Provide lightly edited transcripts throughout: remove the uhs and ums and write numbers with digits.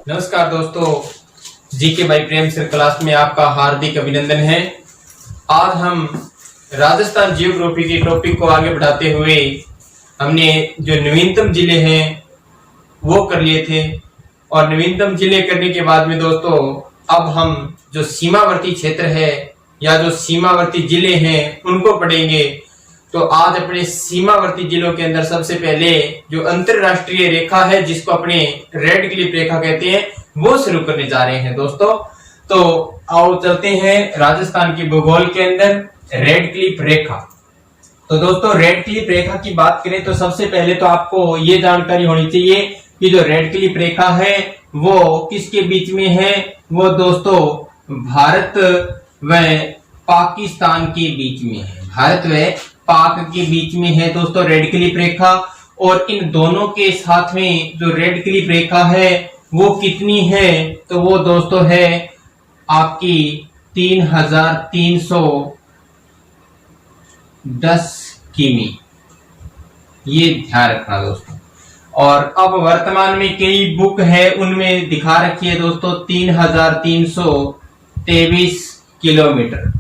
नमस्कार दोस्तों, GK by Prem sir class में आपका हार्दिक अभिनंदन है। आज हम राजस्थान जियोग्राफी के टॉपिक को आगे बढ़ाते हुए हमने जो नवीनतम जिले हैं वो कर लिए थे और नवीनतम जिले करने के बाद में दोस्तों अब हम जो सीमावर्ती क्षेत्र है या जो सीमावर्ती जिले हैं उनको पढ़ेंगे। तो आज अपने सीमावर्ती जिलों के अंदर सबसे पहले जो अंतरराष्ट्रीय रेखा है जिसको अपने रेड क्लिफ रेखा कहते हैं वो शुरू करने जा रहे हैं दोस्तों। तो आओ चलते हैं राजस्थान की भूगोल के अंदर रेड क्लिफ रेखा। तो दोस्तों रेड क्लिफ रेखा की बात करें तो सबसे पहले तो आपको ये जानकारी होनी चाहिए कि जो रेड क्लिफ रेखा है वो किसके बीच में है। वो दोस्तों भारत व पाकिस्तान के बीच में है, भारत व पाक के बीच में है दोस्तों रेड क्लिफ रेखा। और इन दोनों के साथ में जो रेड क्लिफ रेखा है वो कितनी है तो वो दोस्तों है आपकी 3310 किमी। ये ध्यान रखना दोस्तों। और अब वर्तमान में कई बुक है उनमें दिखा रखी है दोस्तों 3323 किलोमीटर,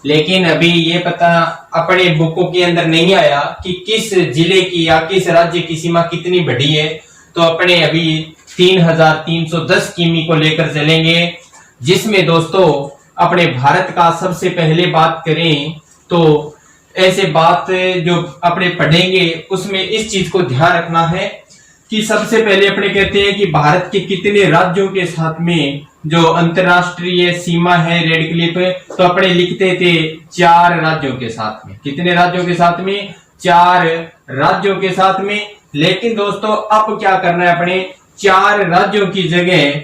लेकिन अभी ये पता अपने बुकों के अंदर नहीं आया कि किस जिले की या किस राज्य की सीमा कितनी बढ़ी है। तो अपने अभी 3310 किमी को लेकर चलेंगे, जिसमें दोस्तों अपने भारत का सबसे पहले बात करें तो ऐसे बात जो अपने पढ़ेंगे उसमें इस चीज को ध्यान रखना है कि सबसे पहले अपने कहते हैं कि भारत के कितने राज्यों के साथ में जो अंतरराष्ट्रीय सीमा है रेड क्लिफ, तो अपने लिखते थे 4 राज्यों के साथ में। कितने राज्यों के साथ में? 4 राज्यों के साथ में। लेकिन दोस्तों अब क्या करना है, अपने 4 राज्यों की जगह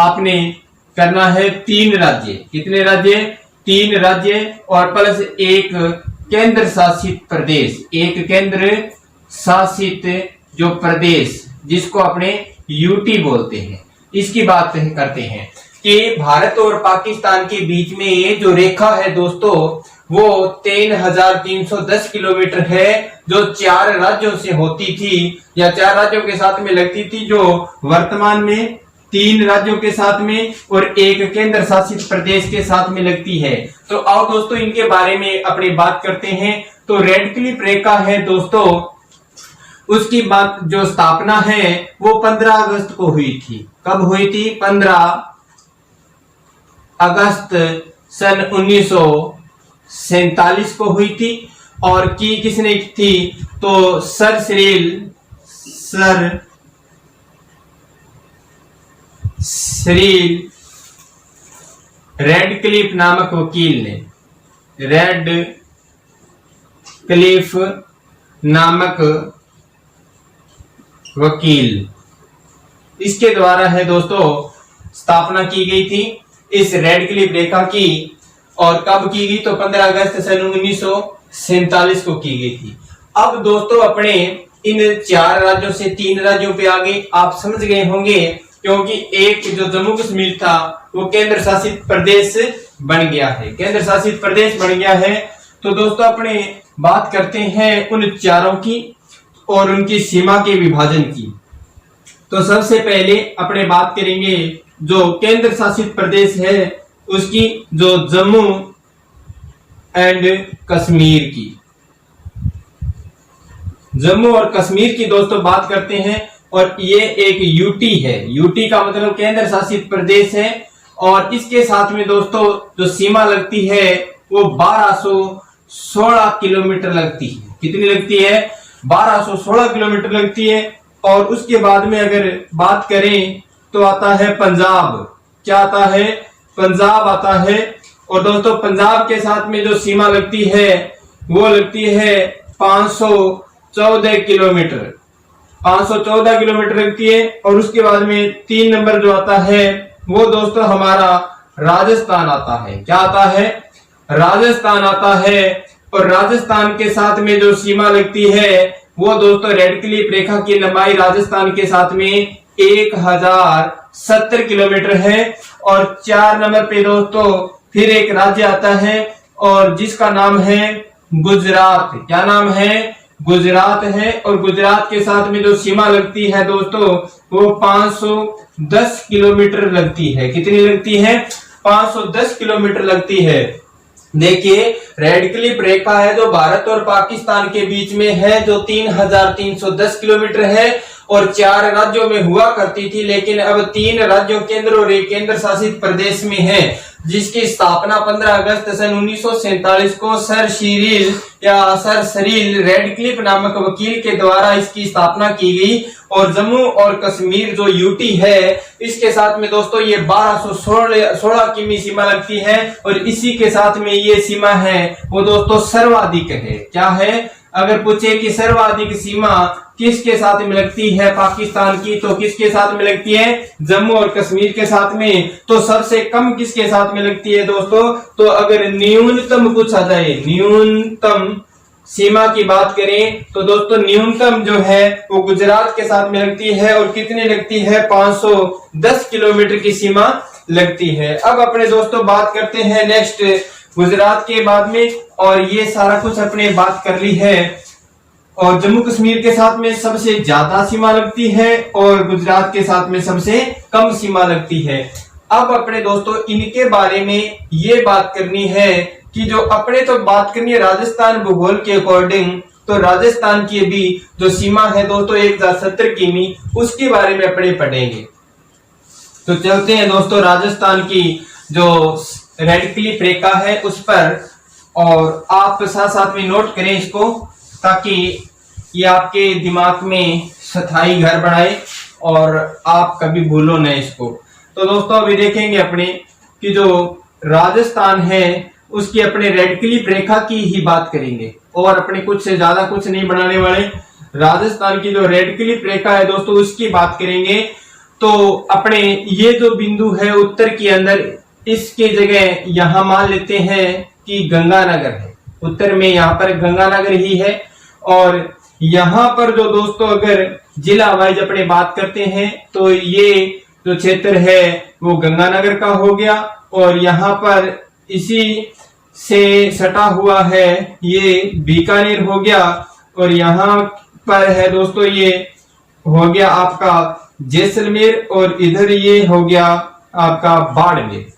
आपने करना है 3 राज्य। कितने राज्य? 3 राज्य और प्लस एक केंद्र शासित प्रदेश। एक केंद्र शासित जो प्रदेश जिसको अपने यूटी बोलते हैं, इसकी बात करते हैं कि भारत और पाकिस्तान के बीच में ये जो रेखा है दोस्तों वो 3310 किलोमीटर है, जो 4 राज्यों से होती थी या 4 राज्यों के साथ में लगती थी, जो वर्तमान में 3 राज्यों के साथ में और एक केंद्र शासित प्रदेश के साथ में लगती है। तो आओ दोस्तों इनके बारे में अपनी बात करते हैं। तो रेड क्लिफ रेखा है दोस्तों, उसकी बात जो स्थापना है वो 15 अगस्त को हुई थी। कब हुई थी? 15 अगस्त सन 1947 को हुई थी। और की किसने थी? तो सर सिरिल रेड क्लिफ नामक वकील ने, रेड क्लिफ नामक वकील, इसके द्वारा है दोस्तों स्थापना की गई थी इस रेड क्लिफ रेखा की। और कब की गई? तो 15 अगस्त सन 1947 को की गई थी। अब दोस्तों अपने इन 4 राज्यों से 3 राज्यों पे आगे आप समझ गए होंगे, क्योंकि एक जो जम्मू कश्मीर था वो केंद्र शासित प्रदेश बन गया है, केंद्र शासित प्रदेश बन गया है। तो दोस्तों अपने बात करते हैं उन 4 की और उनकी सीमा के विभाजन की। तो सबसे पहले अपने बात करेंगे जो केंद्र शासित प्रदेश है उसकी, जो जम्मू एंड कश्मीर की। जम्मू और कश्मीर की दोस्तों बात करते हैं। और ये एक यूटी है, यूटी का मतलब केंद्र शासित प्रदेश है। और इसके साथ में दोस्तों जो सीमा लगती है वो 1216 किलोमीटर लगती है। कितनी लगती है? 1216 किलोमीटर लगती है। और उसके बाद में अगर बात करें तो आता है पंजाब। क्या आता है? पंजाब आता है। और दोस्तों पंजाब के साथ में जो सीमा लगती है वो लगती है 514 किलोमीटर, 514 किलोमीटर लगती है। और उसके बाद में 3 नंबर जो आता है वो दोस्तों हमारा राजस्थान आता है। क्या आता है? राजस्थान आता है। और राजस्थान के साथ में जो सीमा लगती है वो दोस्तों रेड क्लिफ रेखा की लंबाई राजस्थान के साथ में 1070 किलोमीटर है। और 4 नंबर पे दोस्तों फिर एक राज्य आता है और जिसका नाम है गुजरात। क्या नाम है? गुजरात है, और गुजरात के साथ में जो सीमा लगती है दोस्तों वो 510 किलोमीटर लगती है। कितनी लगती है? 510 किलोमीटर लगती है। देखिए रेड क्लिफ रेखा है जो भारत और पाकिस्तान के बीच में है, जो 3310 किलोमीटर है और 4 राज्यों में हुआ करती थी, लेकिन अब 3 राज्यों केंद्र और एक केंद्र शासित प्रदेश में है, जिसकी स्थापना 15 अगस्त सन 1947 को सर सिरिल या सर सरील रेडक्लिफ नामक वकील के द्वारा इसकी स्थापना की गई। और जम्मू और कश्मीर जो यूटी है इसके साथ में दोस्तों ये 1216 किमी सीमा लगती है, और इसी के साथ में ये सीमा है वो दोस्तों सर्वाधिक है। क्या है? अगर पूछे कि सर्वाधिक सीमा किसके साथ में लगती है पाकिस्तान की, तो किसके साथ में लगती है? जम्मू और कश्मीर के साथ में। तो सबसे कम किसके साथ में लगती है दोस्तों? तो अगर न्यूनतम पूछा जाए, न्यूनतम सीमा की बात करें तो दोस्तों न्यूनतम जो है वो गुजरात के साथ में लगती है, और कितनी लगती है? 510 किलोमीटर की सीमा लगती है। अब अपने दोस्तों बात करते हैं नेक्स्ट गुजरात के बाद में, और ये सारा कुछ अपने बात कर ली है। और जम्मू कश्मीर के साथ में सबसे ज्यादा सीमा लगती है और गुजरात के साथ में सबसे कम सीमा लगती है। अब अपने दोस्तों इनके बारे में ये बात करनी है कि जो अपने तो बात करनी है राजस्थान भूगोल के अकॉर्डिंग, तो राजस्थान की भी जो सीमा है दोस्तों 1070 किमी, उसके बारे में अपने पढ़ेंगे। तो चलते हैं दोस्तों राजस्थान की जो रेड क्लिफ रेखा है उस पर, और आप साथ साथ में नोट करें इसको, ताकि ये आपके दिमाग में स्थायी घर बनाए और आप कभी भूलो न इसको। तो दोस्तों अभी देखेंगे अपने कि जो राजस्थान है उसकी अपने रेड क्लिफ रेखा की ही बात करेंगे, और अपने कुछ से ज्यादा कुछ नहीं बनाने वाले। राजस्थान की जो रेड क्लिफ रेखा है दोस्तों उसकी बात करेंगे। तो अपने ये जो बिंदु है उत्तर के अंदर, इसके जगह यहां मान लेते हैं कि गंगानगर है, उत्तर में यहाँ पर गंगानगर ही है। और यहाँ पर जो दोस्तों अगर जिला वाइज अपने बात करते हैं तो ये जो क्षेत्र है वो गंगानगर का हो गया, और यहाँ पर इसी से सटा हुआ है ये बीकानेर हो गया, और यहाँ पर है दोस्तों ये हो गया आपका जैसलमेर, और इधर ये हो गया आपका बाड़मेर।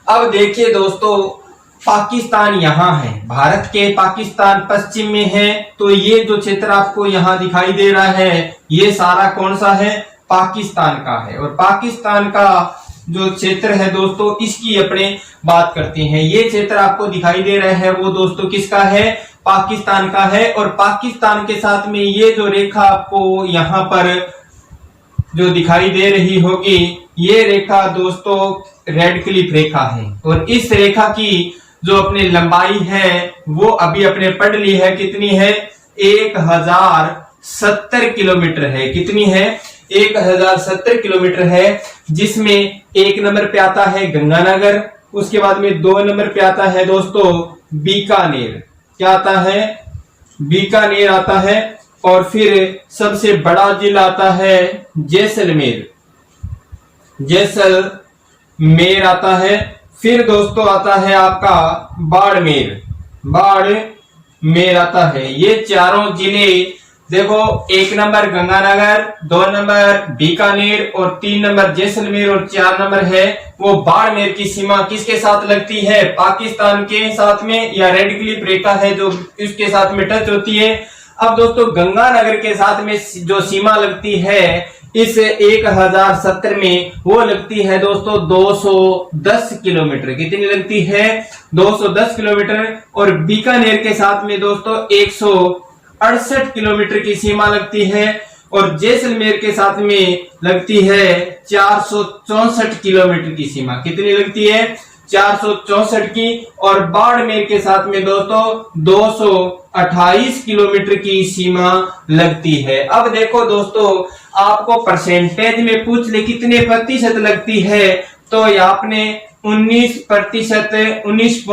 अब देखिए दोस्तों पाकिस्तान यहाँ है, भारत के पाकिस्तान पश्चिम में है, तो ये जो क्षेत्र आपको यहाँ दिखाई दे रहा है ये सारा कौन सा है? पाकिस्तान का है। और पाकिस्तान का जो क्षेत्र है दोस्तों इसकी अपने बात करते हैं। ये क्षेत्र आपको दिखाई दे रहा है वो दोस्तों किसका है? पाकिस्तान का है। और पाकिस्तान के साथ में ये जो रेखा आपको यहाँ पर जो दिखाई दे रही होगी, ये रेखा दोस्तों रेड क्लिफ रेखा है। और इस रेखा की जो अपनी लंबाई है वो अभी अपने पढ़ ली है, कितनी है? 1070 किलोमीटर है। कितनी है? 1070 किलोमीटर है, जिसमें 1 नंबर पे आता है गंगानगर, उसके बाद में 2 नंबर पे आता है दोस्तों बीकानेर। क्या आता है? बीकानेर आता है। और फिर सबसे बड़ा जिला आता है जैसलमेर, जैसलमेर आता है। फिर दोस्तों आता है आपका बाड़मेर, बाड़मेर आता है। ये चारों जिले देखो, 1 नंबर गंगानगर, 2 नंबर बीकानेर और 3 नंबर जैसलमेर और 4 नंबर है वो बाड़मेर की सीमा किसके साथ लगती है? पाकिस्तान के साथ में, या रेड क्लिफ रेखा है जो इसके साथ में टच होती है। अब दोस्तों गंगानगर के साथ में जो सीमा लगती है इस 1070 में, वो लगती है दोस्तों 210 किलोमीटर। कितनी लगती है? 210 किलोमीटर। और बीकानेर के साथ में दोस्तों 168 किलोमीटर की सीमा लगती है, और जैसलमेर के साथ में लगती है 464 किलोमीटर की सीमा। कितनी लगती है? 464 की। और बाड़मेर के साथ में दोस्तों 228 किलोमीटर की सीमा लगती है। अब देखो दोस्तों आपको परसेंटेज में पूछ ले कितने प्रतिशत लगती है, तो आपने 19%, 19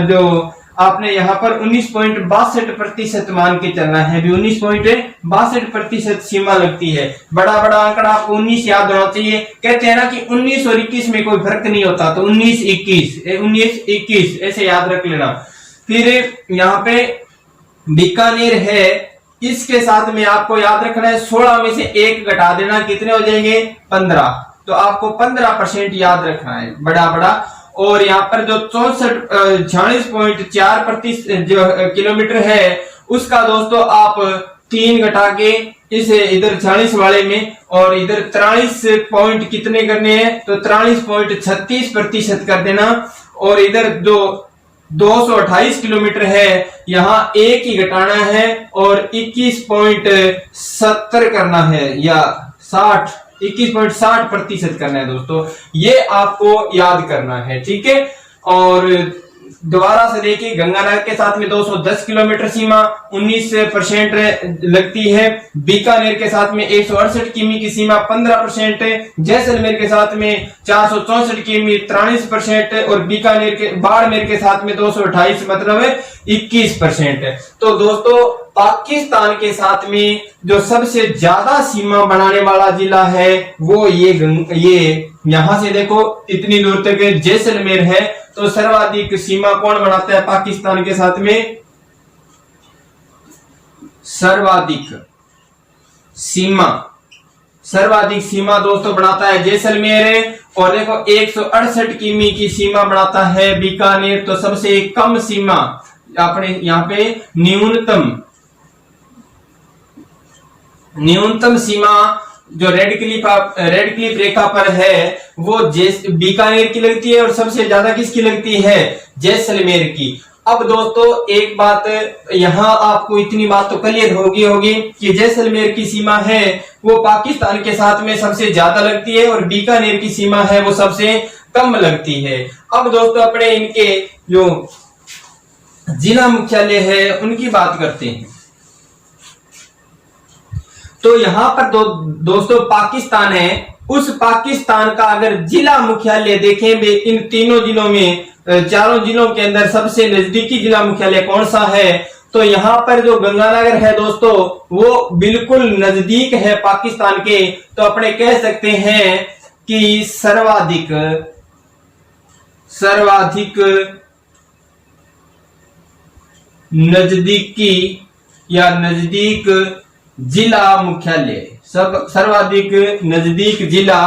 जो आपने यहाँ पर 19.62% मान के चलना है। 19.62% सीमा लगती है। बड़ा बड़ा आंकड़ा आपको 19 याद होना चाहिए। कहते हैं ना कि 19 और 21 में कोई फर्क नहीं होता, तो 19-21 ऐसे याद रख लेना। फिर यहाँ पे बीकानेर है, इसके साथ में आपको याद रखना है 16 में से 1 घटा देना, कितने हो जाएंगे 15। तो आपको 15% याद रखना है बड़ा बड़ा। और यहाँ पर जो 46.4 जो किलोमीटर है उसका दोस्तों आप 3 घटा के इस इधर 46 वाले में और इधर 43 पॉइंट कितने करने हैं, तो 43.36% कर देना। और इधर जो 228 किलोमीटर है यहाँ 1 ही घटाना है और 21.70 करना है या 21.60% करना है दोस्तों, ये आपको याद करना है, ठीक है। और दोबारा से देखिए, गंगानगर के साथ में 210 किलोमीटर सीमा 19% लगती है, बीकानेर के साथ में 168 किमी की सीमा 15% है, जैसलमेर के साथ में 464 किमी 43% और बीकानेर के बाड़मेर के साथ में 228 मतलब 21% है। तो दोस्तों पाकिस्तान के साथ में जो सबसे ज्यादा सीमा बनाने वाला जिला है वो ये यहां से देखो इतनी दूर तक जैसलमेर है। तो सर्वाधिक सीमा कौन बनाता है पाकिस्तान के साथ में? सर्वाधिक सीमा दोस्तों बनाता है जैसलमेर। और देखो 168 किमी की सीमा बनाता है बीकानेर। तो सबसे कम सीमा अपने यहाँ पे न्यूनतम सीमा जो रेड क्लिफ रेखा पर है वो बीकानेर की लगती है और सबसे ज्यादा किसकी लगती है? जैसलमेर की। अब दोस्तों एक बात यहां आपको इतनी बात तो क्लियर होगी कि जैसलमेर की सीमा है वो पाकिस्तान के साथ में सबसे ज्यादा लगती है और बीकानेर की सीमा है वो सबसे कम लगती है। अब दोस्तों अपने इनके जो जिला मुख्यालय है उनकी बात करते हैं। तो यहां पर दोस्तों पाकिस्तान है, उस पाकिस्तान का अगर जिला मुख्यालय देखें इन तीनों जिलों में, चारों जिलों के अंदर सबसे नजदीकी जिला मुख्यालय कौन सा है? तो यहाँ पर जो गंगानगर है दोस्तों वो बिल्कुल नजदीक है पाकिस्तान के। तो अपने कह सकते हैं कि सर्वाधिक नजदीकी या नजदीक जिला मुख्यालय, सर्वाधिक नजदीक जिला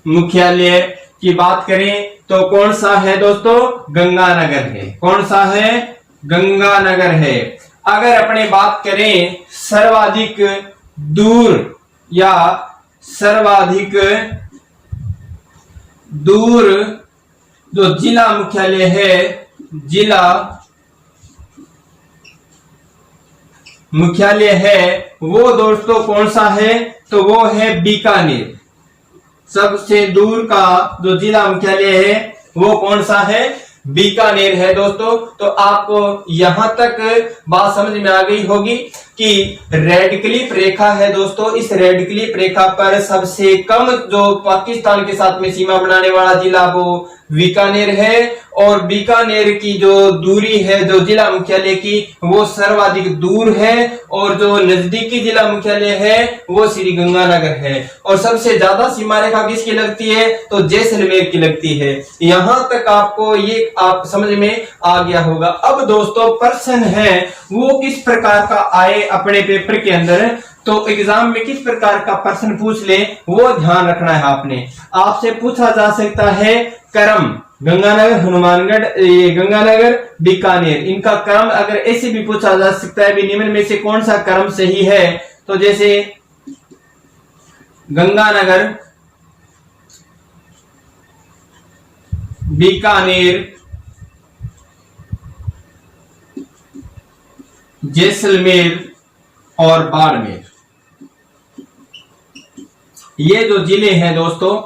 मुख्यालय की बात करें तो कौन सा है दोस्तों? गंगानगर है। कौन सा है? गंगानगर है। अगर अपने बात करें सर्वाधिक दूर या सर्वाधिक दूर जो जिला मुख्यालय है, जिला मुख्यालय है वो दोस्तों कौन सा है? तो वो है बीकानेर। सबसे दूर का जो जिला मुख्यालय है वो कौन सा है? बीकानेर है दोस्तों। तो आपको यहां तक बात समझ में आ गई होगी कि रेड क्लिफ रेखा है दोस्तों, इस रेड क्लिफ रेखा पर सबसे कम जो पाकिस्तान के साथ में सीमा बनाने वाला जिला वो बीकानेर है। और बीकानेर की जो दूरी है जो जिला मुख्यालय की वो सर्वाधिक दूर है और जो नजदीकी जिला मुख्यालय है वो श्री गंगानगर है। और सबसे ज्यादा सीमा रेखा किसकी लगती है? तो जैसलमेर की लगती है। यहां तक आपको ये आप समझ में आ गया होगा। अब दोस्तों प्रश्न है वो किस प्रकार का आए अपने पेपर के अंदर, तो एग्जाम में किस प्रकार का प्रश्न पूछ ले वो ध्यान रखना है आपने। आपसे पूछा जा सकता है क्रम, गंगानगर, हनुमानगढ़, गंगानगर, बीकानेर, इनका क्रम अगर ऐसे भी पूछा जा सकता है भी निम्न में से कौन सा क्रम सही है? तो जैसे गंगानगर, बीकानेर, जैसलमेर और बाड़मेर, ये जो जिले हैं दोस्तों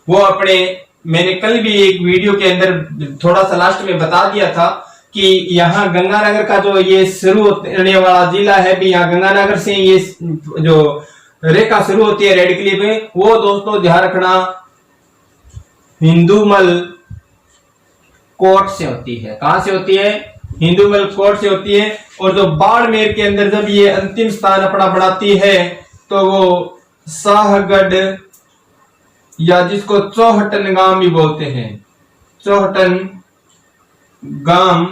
वो अपने, मैंने कल भी एक वीडियो के अंदर थोड़ा सा लास्ट में बता दिया था कि यहाँ गंगानगर का जो ये शुरू होने वाला जिला है भी, यहाँ गंगानगर से ये जो रेखा शुरू होती है रेड क्लिफ में, वो दोस्तों ध्यान रखना हिंदूमल कोट से होती है। कहां से होती है? हिंदूमल कोट से होती है। और जो बाड़मेर के अंदर जब ये अंतिम स्थान अपना बढ़ाती है तो वो शाहगढ़ या जिसको चौहटन गांव भी बोलते हैं, चौहटन गांव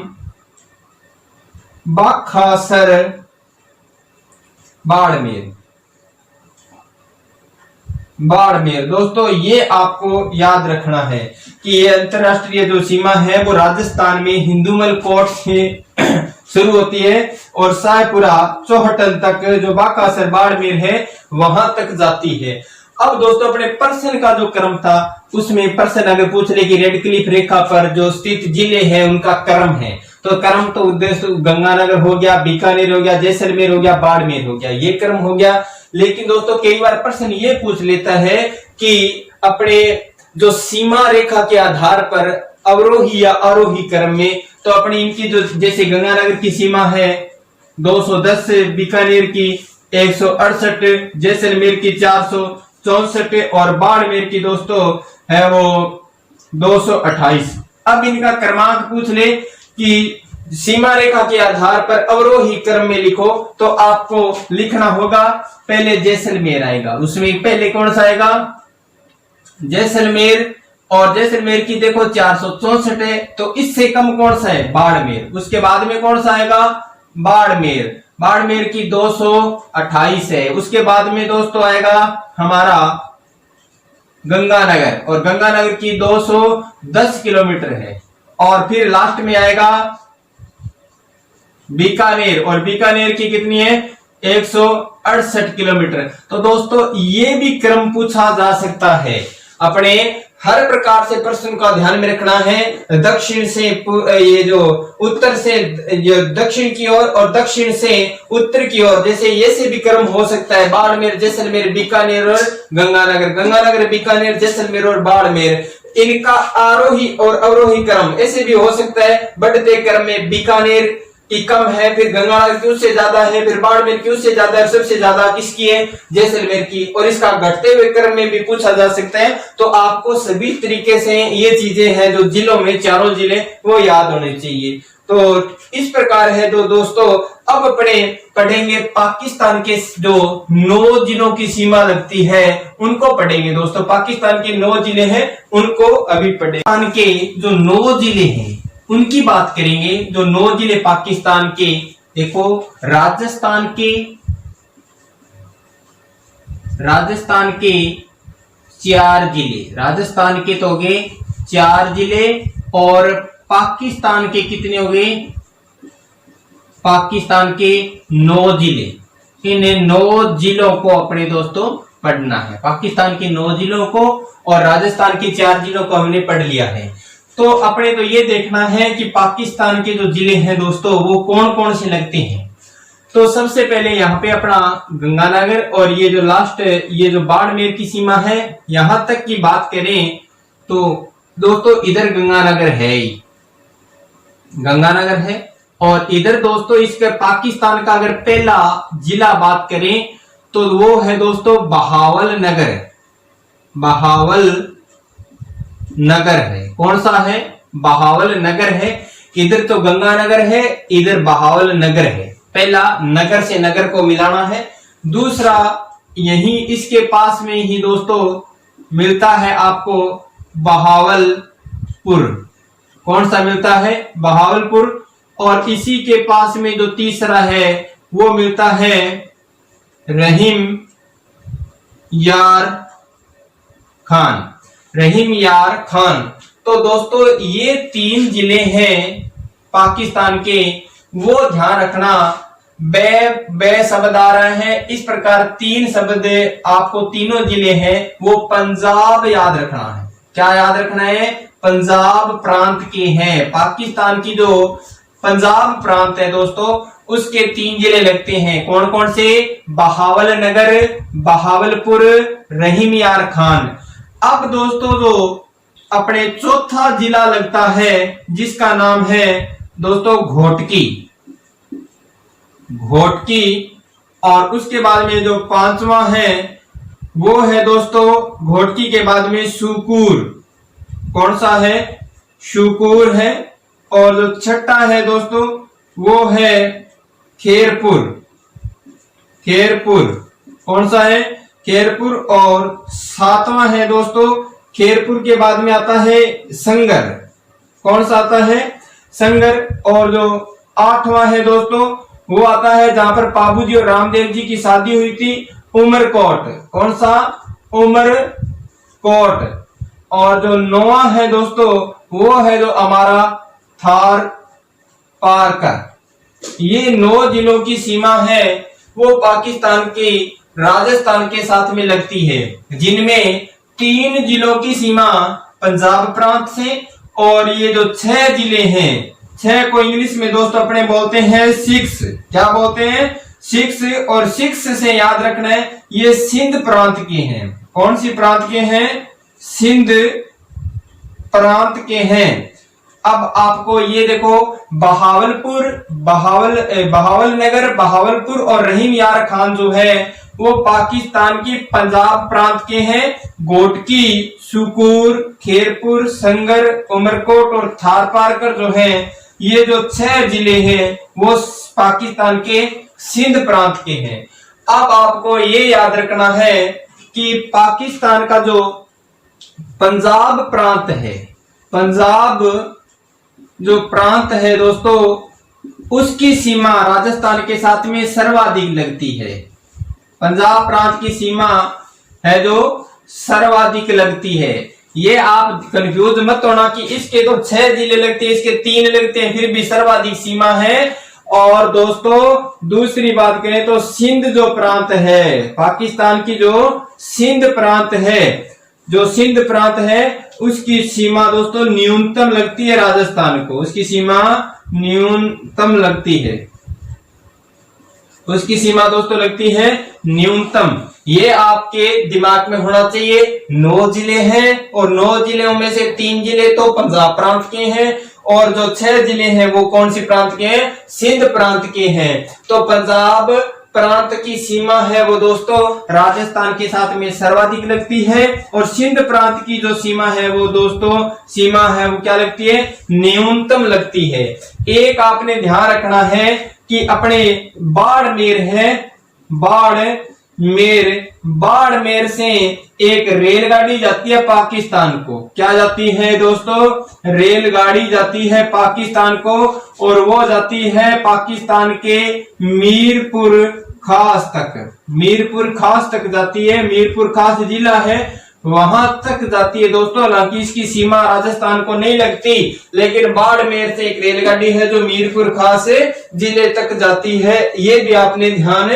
बाखासर बाड़मेर। बाड़मेर दोस्तों ये आपको याद रखना है कि ये अंतरराष्ट्रीय जो सीमा है वो राजस्थान में हिंदुमल कोट से शुरू होती है और सायपुरा चौहटन तक जो बाकासर बाड़मेर है वहां तक जाती है। अब दोस्तों अपने प्रश्न का जो क्रम था उसमें प्रश्न अगर पूछ ले कि रेड क्लिफ रेखा पर जो स्थित जिले हैं उनका क्रम है, तो क्रम तो उद्देश्य गंगानगर हो गया, बीकानेर हो गया, जैसलमेर हो गया, बाड़मेर हो गया, ये क्रम हो गया। लेकिन दोस्तों कई बार प्रश्न ये पूछ लेता है कि अपने जो सीमा रेखा के आधार पर अवरोही या आरोही क्रम में, तो अपनी इनकी जो जैसे गंगानगर की सीमा है 210, बीकानेर की 168, जैसलमेर की 464 और बाड़मेर की दोस्तों है वो 228। अब इनका क्रमांक पूछ ले कि सीमा रेखा के आधार पर अवरोही क्रम में लिखो, तो आपको लिखना होगा पहले जैसलमेर आएगा, उसमें पहले कौन सा आएगा जैसलमेर, और जैसलमेर की देखो 464 है, तो इससे कम कौन सा है बाड़मेर, उसके बाद में कौन सा आएगा बाड़मेर, बाड़मेर की 228 है, उसके बाद में दोस्तों आएगा हमारा गंगानगर और गंगानगर की 210 किलोमीटर है, और फिर लास्ट में आएगा बीकानेर और बीकानेर की कितनी है 168 किलोमीटर। तो दोस्तों ये भी क्रम पूछा जा सकता है। अपने हर प्रकार से प्रश्न का ध्यान में रखना है, दक्षिण से ये जो उत्तर से दक्षिण की ओर और दक्षिण से उत्तर की ओर, जैसे ये से भी क्रम हो सकता है बाड़मेर, जैसलमेर, बीकानेर और गंगानगर, गंगानगर, बीकानेर, जैसलमेर और बाड़मेर, इनका आरोही और अवरोही क्रम ऐसे भी हो सकता है। बढ़ते क्रम में बीकानेर की कम है, फिर गंगानगर की उससे ज्यादा है, फिर बाड़मेर की उससे ज्यादा है, सबसे ज्यादा किसकी है जैसलमेर की, और इसका घटते हुए क्रम में भी पूछा जा सकता है। तो आपको सभी तरीके से ये चीजें हैं जो जिलों में चारों जिले वो याद होने चाहिए। तो इस प्रकार है तो दोस्तों अब अपने पढ़ेंगे पाकिस्तान के जो 9 जिलों की सीमा लगती है उनको पढ़ेंगे दोस्तों। पाकिस्तान के 9 जिले हैं उनको अभी पढ़ेंगे। पाकिस्तान के जो 9 जिले हैं उनकी बात करेंगे। जो 9 जिले पाकिस्तान के, देखो राजस्थान के 4 जिले, राजस्थान के तो हो गए 4 जिले, और पाकिस्तान के कितने हो गए पाकिस्तान के 9 जिले। इन 9 जिलों को अपने दोस्तों पढ़ना है, पाकिस्तान के 9 जिलों को, और राजस्थान के 4 जिलों को हमने पढ़ लिया है। तो अपने तो ये देखना है कि पाकिस्तान के जो जिले हैं दोस्तों वो कौन कौन से लगते हैं। तो सबसे पहले यहाँ पे अपना गंगानगर, और ये जो लास्ट ये जो बाड़मेर की सीमा है यहां तक की बात करें तो दोस्तों इधर गंगानगर है ही, गंगानगर है, और इधर दोस्तों इसके पाकिस्तान का अगर पहला जिला बात करें तो वो है दोस्तों बहावल नगर, बहावल नगर है। कौन सा है बहावल नगर है। इधर तो गंगानगर है, इधर बहावल नगर है। पहला नगर से नगर को मिलाना है। दूसरा यही इसके पास में ही दोस्तों मिलता है आपको बहावलपुर। कौन सा मिलता है बहावलपुर, और इसी के पास में जो तीसरा है वो मिलता है रहीम यार खान, रहीम यार खान। तो दोस्तों ये 3 जिले हैं पाकिस्तान के, वो ध्यान रखना। बे शब्द आ रहे हैं इस प्रकार 3 शब्द आपको, तीनों जिले हैं वो पंजाब याद रखना है। क्या याद रखना है पंजाब प्रांत के हैं। पाकिस्तान की जो पंजाब प्रांत है दोस्तों उसके 3 जिले लगते हैं। कौन कौन से बहावल नगर, बहावलपुर, रहीम यार खान। अब दोस्तों जो अपने चौथा जिला लगता है जिसका नाम है दोस्तों घोटकी, घोटकी, और उसके बाद में जो 5वां है वो है दोस्तों घोटकी के बाद में शुकूर। कौन सा है शुकूर है, और जो 6ठा है दोस्तों वो है खेरपुर, खेरपुर। कौन सा है खेरपुर, और 7वां है दोस्तों खेरपुर के बाद में आता है संगर। कौन सा आता है संगर, और जो 8वां है दोस्तों, वो आता है जहां पर बाबूजी और रामदेव जी की शादी हुई थी, उमरकोट। कौन सा? उमरकोट। और जो 9वां है दोस्तों, वो है जो हमारा थार पारकर। ये 9 जिलों की सीमा है, वो पाकिस्तान की राजस्थान के साथ में लगती है, जिनमें 3 जिलों की सीमा पंजाब प्रांत से, और ये जो 6 जिले हैं, 6 को इंग्लिश में दोस्तों अपने बोलते हैं 6। क्या बोलते हैं? 6। और 6 से याद रखना है, ये सिंध प्रांत के हैं। कौन सी प्रांत के हैं? सिंध प्रांत के हैं। अब आपको ये देखो, बहावलपुर, बहावल नगर, बहावलपुर और रहीम यार खान जो है वो पाकिस्तान की पंजाब प्रांत के हैं। गोटकी, सुकूर, खेरपुर, संगर, उमरकोट और थार पारकर जो है, ये जो 6 जिले हैं वो पाकिस्तान के सिंध प्रांत के हैं। अब आपको ये याद रखना है कि पाकिस्तान का जो पंजाब प्रांत है, पंजाब जो प्रांत है दोस्तों, उसकी सीमा राजस्थान के साथ में सर्वाधिक लगती है। पंजाब प्रांत की सीमा है जो सर्वाधिक लगती है। ये आप कंफ्यूज मत होना कि इसके तो 6 जिले लगते हैं, इसके 3 लगते हैं, फिर भी सर्वाधिक सीमा है। और दोस्तों दूसरी बात करें तो सिंध जो प्रांत है, पाकिस्तान की जो सिंध प्रांत है, जो सिंध प्रांत है उसकी सीमा दोस्तों न्यूनतम लगती है राजस्थान को, उसकी सीमा न्यूनतम लगती है, उसकी सीमा दोस्तों लगती है न्यूनतम। ये आपके दिमाग में होना चाहिए। 9 जिले हैं और 9 जिलों में से 3 जिले तो पंजाब प्रांत के हैं, और जो 6 जिले हैं वो कौन सी प्रांत के हैं? सिंध प्रांत के हैं। तो पंजाब प्रांत की सीमा है वो दोस्तों राजस्थान के साथ में सर्वाधिक लगती है, और सिंध प्रांत की जो सीमा है वो दोस्तों सीमा है वो क्या लगती है? न्यूनतम लगती है। एक आपने ध्यान रखना है कि अपने बाड़मेर है, बाड़मेर से एक रेलगाड़ी जाती है पाकिस्तान को। क्या जाती है दोस्तों? रेलगाड़ी जाती है पाकिस्तान को, और वो जाती है पाकिस्तान के मीरपुर खास तक। मीरपुर खास तक जाती है, मीरपुर खास जिला है, वहां तक जाती है दोस्तों। हालांकि इसकी सीमा राजस्थान को नहीं लगती, लेकिन बाड़मेर से एक रेलगाड़ी है जो मीरपुर खास जिले तक जाती है, ये भी आपने ध्यान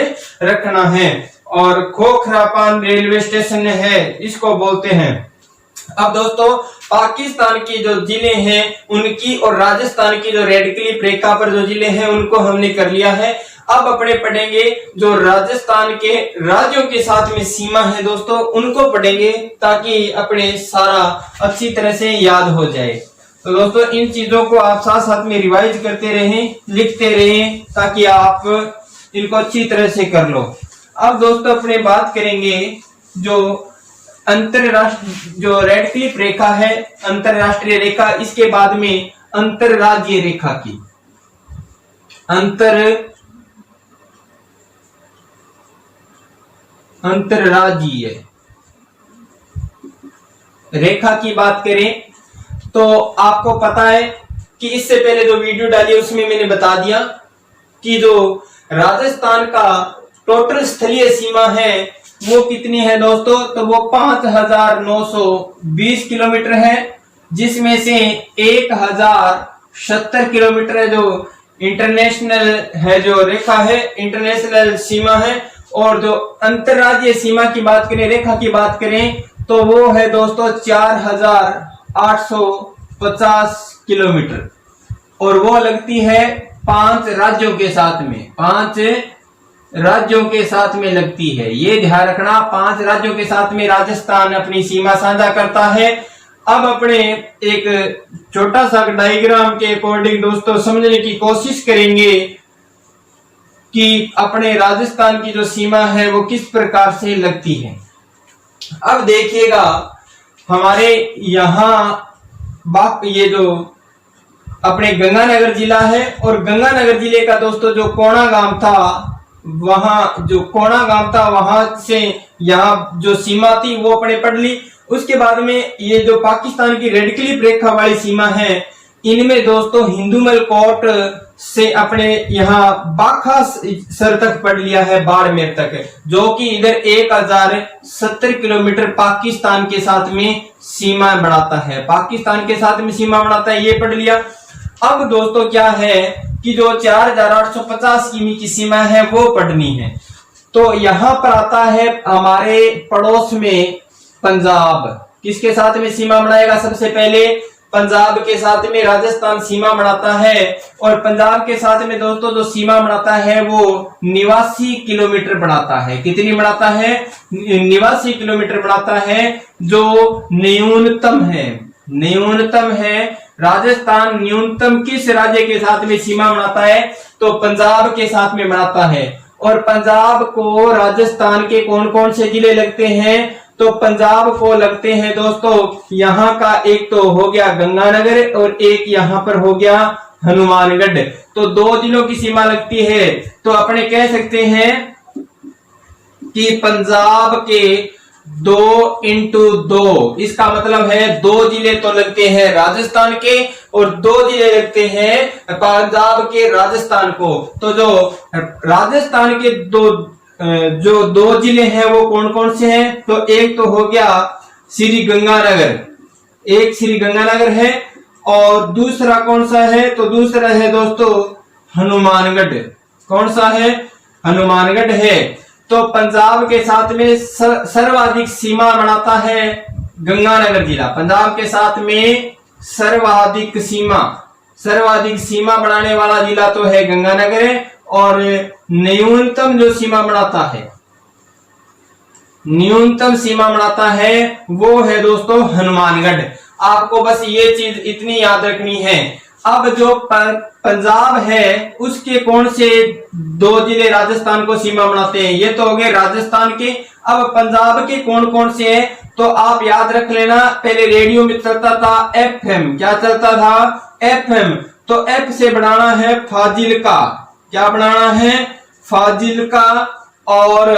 रखना है। और खोखरापान रेलवे स्टेशन है, इसको बोलते हैं। अब दोस्तों पाकिस्तान की जो जिले हैं उनकी और राजस्थान की जो रेड क्लिफ रेखा पर जो जिले हैं उनको हमने कर लिया है। अब अपने पढ़ेंगे जो राजस्थान के राज्यों के साथ में सीमा है दोस्तों, उनको पढ़ेंगे ताकि अपने सारा अच्छी तरह से याद हो जाए। तो दोस्तों इन चीजों को आप साथ साथ में रिवाइज करते रहें, लिखते रहें, ताकि आप इनको अच्छी तरह से कर लो। अब दोस्तों अपने बात करेंगे जो अंतरराष्ट्रीय जो रेड क्लिफ रेखा है, अंतरराष्ट्रीय रेखा, इसके बाद में अंतरराज्यीय रेखा की, अंतरराज्यीय रेखा की बात करें तो आपको पता है कि इससे पहले जो वीडियो डाली है उसमें मैंने बता दिया कि जो राजस्थान का टोटल स्थलीय सीमा है वो कितनी है दोस्तों, तो वो 5920 किलोमीटर है, जिसमें से 1070 किलोमीटर है जो इंटरनेशनल है, जो रेखा है, इंटरनेशनल सीमा है। और जो अंतरराज्यीय सीमा की बात करें, रेखा की बात करें, तो वो है दोस्तों 4850 किलोमीटर, और वो लगती है 5 राज्यों के साथ में, 5 राज्यों के साथ में लगती है। ये ध्यान रखना, 5 राज्यों के साथ में राजस्थान अपनी सीमा साझा करता है। अब अपने एक छोटा सा डायग्राम के अकॉर्डिंग दोस्तों समझने की कोशिश करेंगे कि अपने राजस्थान की जो सीमा है वो किस प्रकार से लगती है। अब देखिएगा हमारे यहाँ ये जो अपने गंगानगर जिला है, और गंगानगर जिले का दोस्तों जो कोणा गांव था, वहां से यहाँ जो सीमा थी वो अपने पढ़ ली। उसके बाद में ये जो पाकिस्तान की रेड क्लिफ रेखा वाली सीमा है, इनमें दोस्तों हिंदुमल कोट से अपने यहाँ बाखा सर तक पढ़ लिया है, बाड़मेर तक, जो कि इधर 1070 किलोमीटर पाकिस्तान के साथ में सीमा बढ़ाता है, पाकिस्तान के साथ में सीमा बढ़ाता है, ये पढ़ लिया। अब दोस्तों क्या है कि जो 4850 किमी की सीमा है वो पढ़नी है। तो यहां पर आता है हमारे पड़ोस में पंजाब, किसके साथ में सीमा बनाएगा? सबसे पहले पंजाब के साथ में राजस्थान सीमा बनाता है, और पंजाब के साथ में दोस्तों जो सीमा बनाता है वो 89 किलोमीटर बनाता है। कितनी बनाता है? 89 किलोमीटर बनाता है, जो न्यूनतम है, न्यूनतम है। राजस्थान न्यूनतम किस राज्य के साथ में सीमा बनाता है? तो पंजाब के साथ में बनाता है। और पंजाब को राजस्थान के कौन कौन से जिले लगते हैं? तो पंजाब को लगते हैं दोस्तों, यहाँ का एक तो हो गया गंगानगर और एक यहाँ पर हो गया हनुमानगढ़, तो 2 जिलों की सीमा लगती है। तो अपने कह सकते हैं कि पंजाब के 2 इंटू 2, इसका मतलब है 2 जिले तो लगते हैं राजस्थान के और 2 जिले लगते हैं पंजाब के राजस्थान को। तो जो राजस्थान के जो 2 जिले हैं वो कौन कौन से हैं? तो एक तो हो गया श्री गंगानगर, एक श्री गंगानगर है, और दूसरा कौन सा है? तो दूसरा है दोस्तों हनुमानगढ़। कौन सा है? हनुमानगढ़ है। तो पंजाब के साथ में सर्वाधिक सीमा बनाता है गंगानगर जिला, पंजाब के साथ में सर्वाधिक सीमा बनाने वाला जिला तो है गंगानगर, और न्यूनतम जो सीमा बनाता है, न्यूनतम सीमा बनाता है वो है दोस्तों हनुमानगढ़। आपको बस ये चीज इतनी याद रखनी है। अब जो पंजाब है उसके कौन से 2 जिले राजस्थान को सीमा बनाते हैं? ये तो हो गए राजस्थान के। अब पंजाब के कौन कौन से हैं? तो आप याद रख लेना, पहले रेडियो में चलता था FM, क्या चलता था? FM। तो F से बनाना है फाजिलका, क्या बनाना है? फाजिलका। और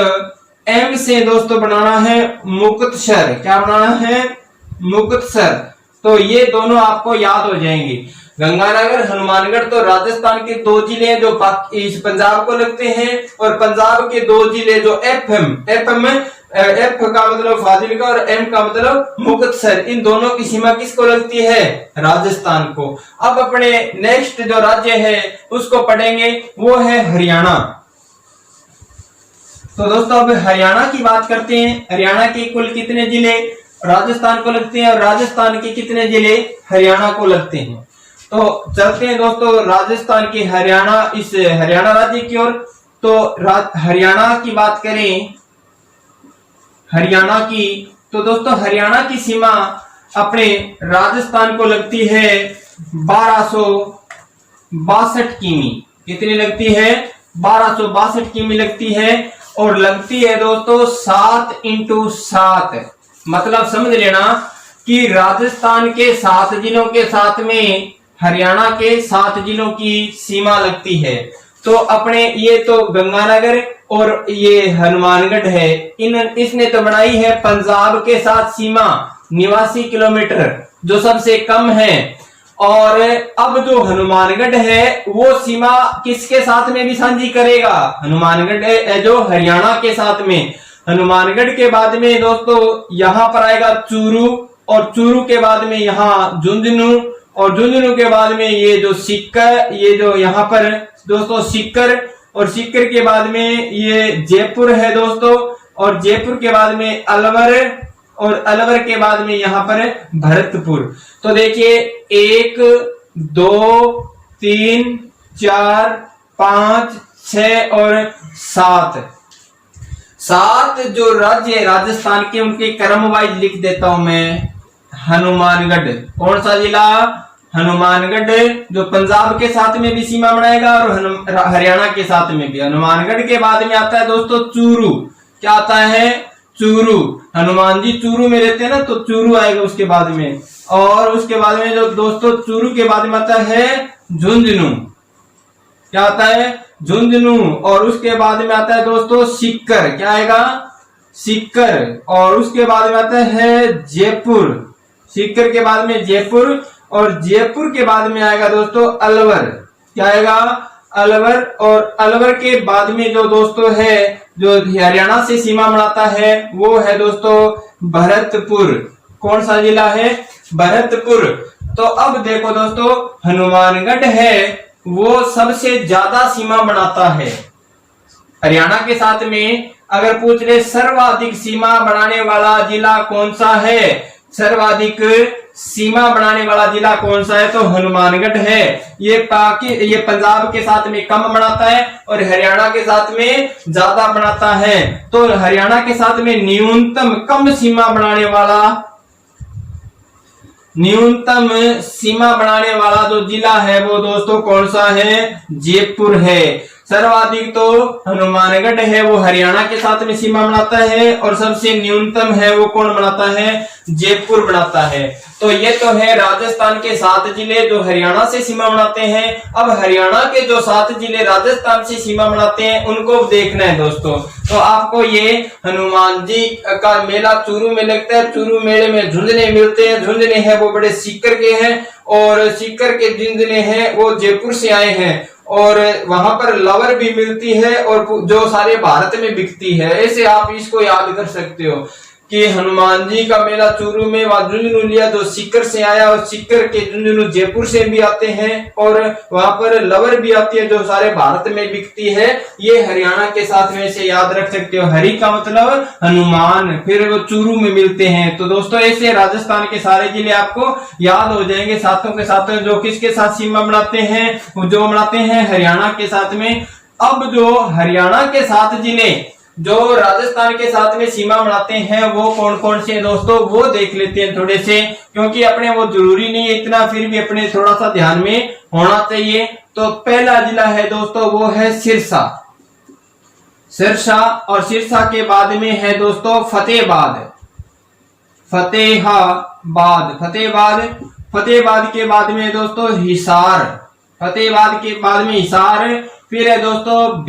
M से दोस्तों बनाना है मुक्तसर, क्या बनाना है? मुक्तसर। तो ये दोनों आपको याद हो जाएंगे। गंगानगर, हनुमानगढ़ तो राजस्थान के 2 जिले जो इस पंजाब को लगते हैं, और पंजाब के 2 जिले जो F का मतलब फाजिलका और M का मतलब मुक्तसर, इन दोनों की सीमा किसको लगती है? राजस्थान को। अब अपने नेक्स्ट जो राज्य है उसको पढ़ेंगे, वो है हरियाणा। तो दोस्तों अब हरियाणा की बात करते हैं। हरियाणा के कुल कितने जिले राजस्थान को लगते हैं और राजस्थान के कितने जिले हरियाणा को लगते हैं? तो चलते हैं दोस्तों राजस्थान के हरियाणा राज्य की ओर। तो हरियाणा की बात करें, हरियाणा की, तो दोस्तों हरियाणा की सीमा अपने राजस्थान को लगती है 1262 किमी। कितनी लगती है? 1262 किमी लगती है, और लगती है दोस्तों 7 इंटू 7। मतलब समझ लेना कि राजस्थान के 7 जिलों के साथ में हरियाणा के 7 जिलों की सीमा लगती है। तो अपने ये तो गंगानगर और ये हनुमानगढ़ है, इसने तो बनाई है पंजाब के साथ सीमा 89 किलोमीटर, जो सबसे कम है। और अब जो हनुमानगढ़ है वो सीमा किसके साथ में भी साझी करेगा? हनुमानगढ़ जो हरियाणा के साथ में। हनुमानगढ़ के बाद में दोस्तों यहां पर आएगा चूरू, और चूरू के बाद में यहाँ झुंझुनू, और झुंझुनू के बाद में ये जो सीकर, ये जो यहाँ पर दोस्तों सीकर, और सीकर के बाद में ये जयपुर है दोस्तों, और जयपुर के बाद में अलवर, और अलवर के बाद में यहाँ पर भरतपुर। तो देखिए 1 2 3 4 5 6 और 7 जो राज्य है राजस्थान के, उनके क्रम वाइज लिख देता हूं मैं। हनुमानगढ़, कौन सा जिला? हनुमानगढ़, जो पंजाब के साथ में भी सीमा बनाएगा और हरियाणा के साथ में भी। हनुमानगढ़ के बाद में आता है दोस्तों चूरू। क्या आता है? चूरू। हनुमान जी चूरू में रहते हैं ना, तो चूरू आएगा उसके बाद में। और उसके बाद में जो दोस्तों चूरू के बाद में आता है झुंझुनू। क्या आता है? झुंझुनू। और उसके बाद में आता है दोस्तों सीकर। क्या आएगा? सीकर। और उसके बाद में आता है जयपुर। सीकर के बाद में जयपुर, और जयपुर के बाद में आएगा दोस्तों अलवर। क्या आएगा, अलवर। और अलवर के बाद में जो दोस्तों है जो हरियाणा से सीमा बनाता है वो है दोस्तों भरतपुर। कौन सा जिला है, भरतपुर। तो अब देखो दोस्तों हनुमानगढ़ है वो सबसे ज्यादा सीमा बनाता है हरियाणा के साथ में। अगर पूछ ले सर्वाधिक सीमा बनाने वाला जिला कौन सा है, सर्वाधिक सीमा बनाने वाला जिला कौन सा है, तो हनुमानगढ़ है। ये पंजाब के साथ में कम बनाता है और हरियाणा के साथ में ज्यादा बनाता है। तो हरियाणा के साथ में न्यूनतम सीमा बनाने वाला जो जिला है वो दोस्तों कौन सा है, जयपुर है। सर्वाधिक तो हनुमानगढ़ है वो हरियाणा के साथ में सीमा बनाता है और सबसे न्यूनतम है वो कौन बनाता है, जयपुर बनाता है। तो ये तो है राजस्थान के 7 जिले जो हरियाणा से सीमा बनाते हैं। अब हरियाणा के जो 7 जिले राजस्थान से सीमा बनाते हैं उनको देखना है दोस्तों। तो आपको ये हनुमान जी का मेला चूरू में लगता है। चूरू मेले में झुंझुने मिलते हैं, झुंझुने हैं वो बड़े सीकर के हैं और सीकर के झुंझुने हैं वो जयपुर से आए हैं। और वहां पर लवर भी मिलती है और जो सारे भारत में बिकती है। ऐसे आप इसको याद कर सकते हो कि हनुमान जी का मेला चूरू में, वहां झुंझुनू लिया जो सीकर से आया और सीकर के झुंझुनू जयपुर से भी आते हैं और वहां पर लवर भी आती है जो सारे भारत में बिकती है। ये हरियाणा के साथ में से याद रख सकते हो। हरि का मतलब हनुमान, फिर वो चूरू में मिलते हैं। तो दोस्तों ऐसे राजस्थान के सारे जिले आपको याद हो जाएंगे सातों के साथ, जो किसके साथ सीमा बनाते हैं, जो बनाते हैं हरियाणा के साथ में। अब जो हरियाणा के 7 जिले जो राजस्थान के साथ में सीमा बनाते हैं वो कौन कौन से दोस्तों, वो देख लेते हैं थोड़े से, क्योंकि अपने वो जरूरी नहीं है इतना, फिर भी अपने थोड़ा सा ध्यान में होना चाहिए। तो पहला जिला है दोस्तों वो है सिरसा, और सिरसा के बाद में है दोस्तों फतेहाबाद, फतेहाबाद के बाद में दोस्तों हिसार, फतेहाबाद के बाद में हिसार। फिर है दोस्तों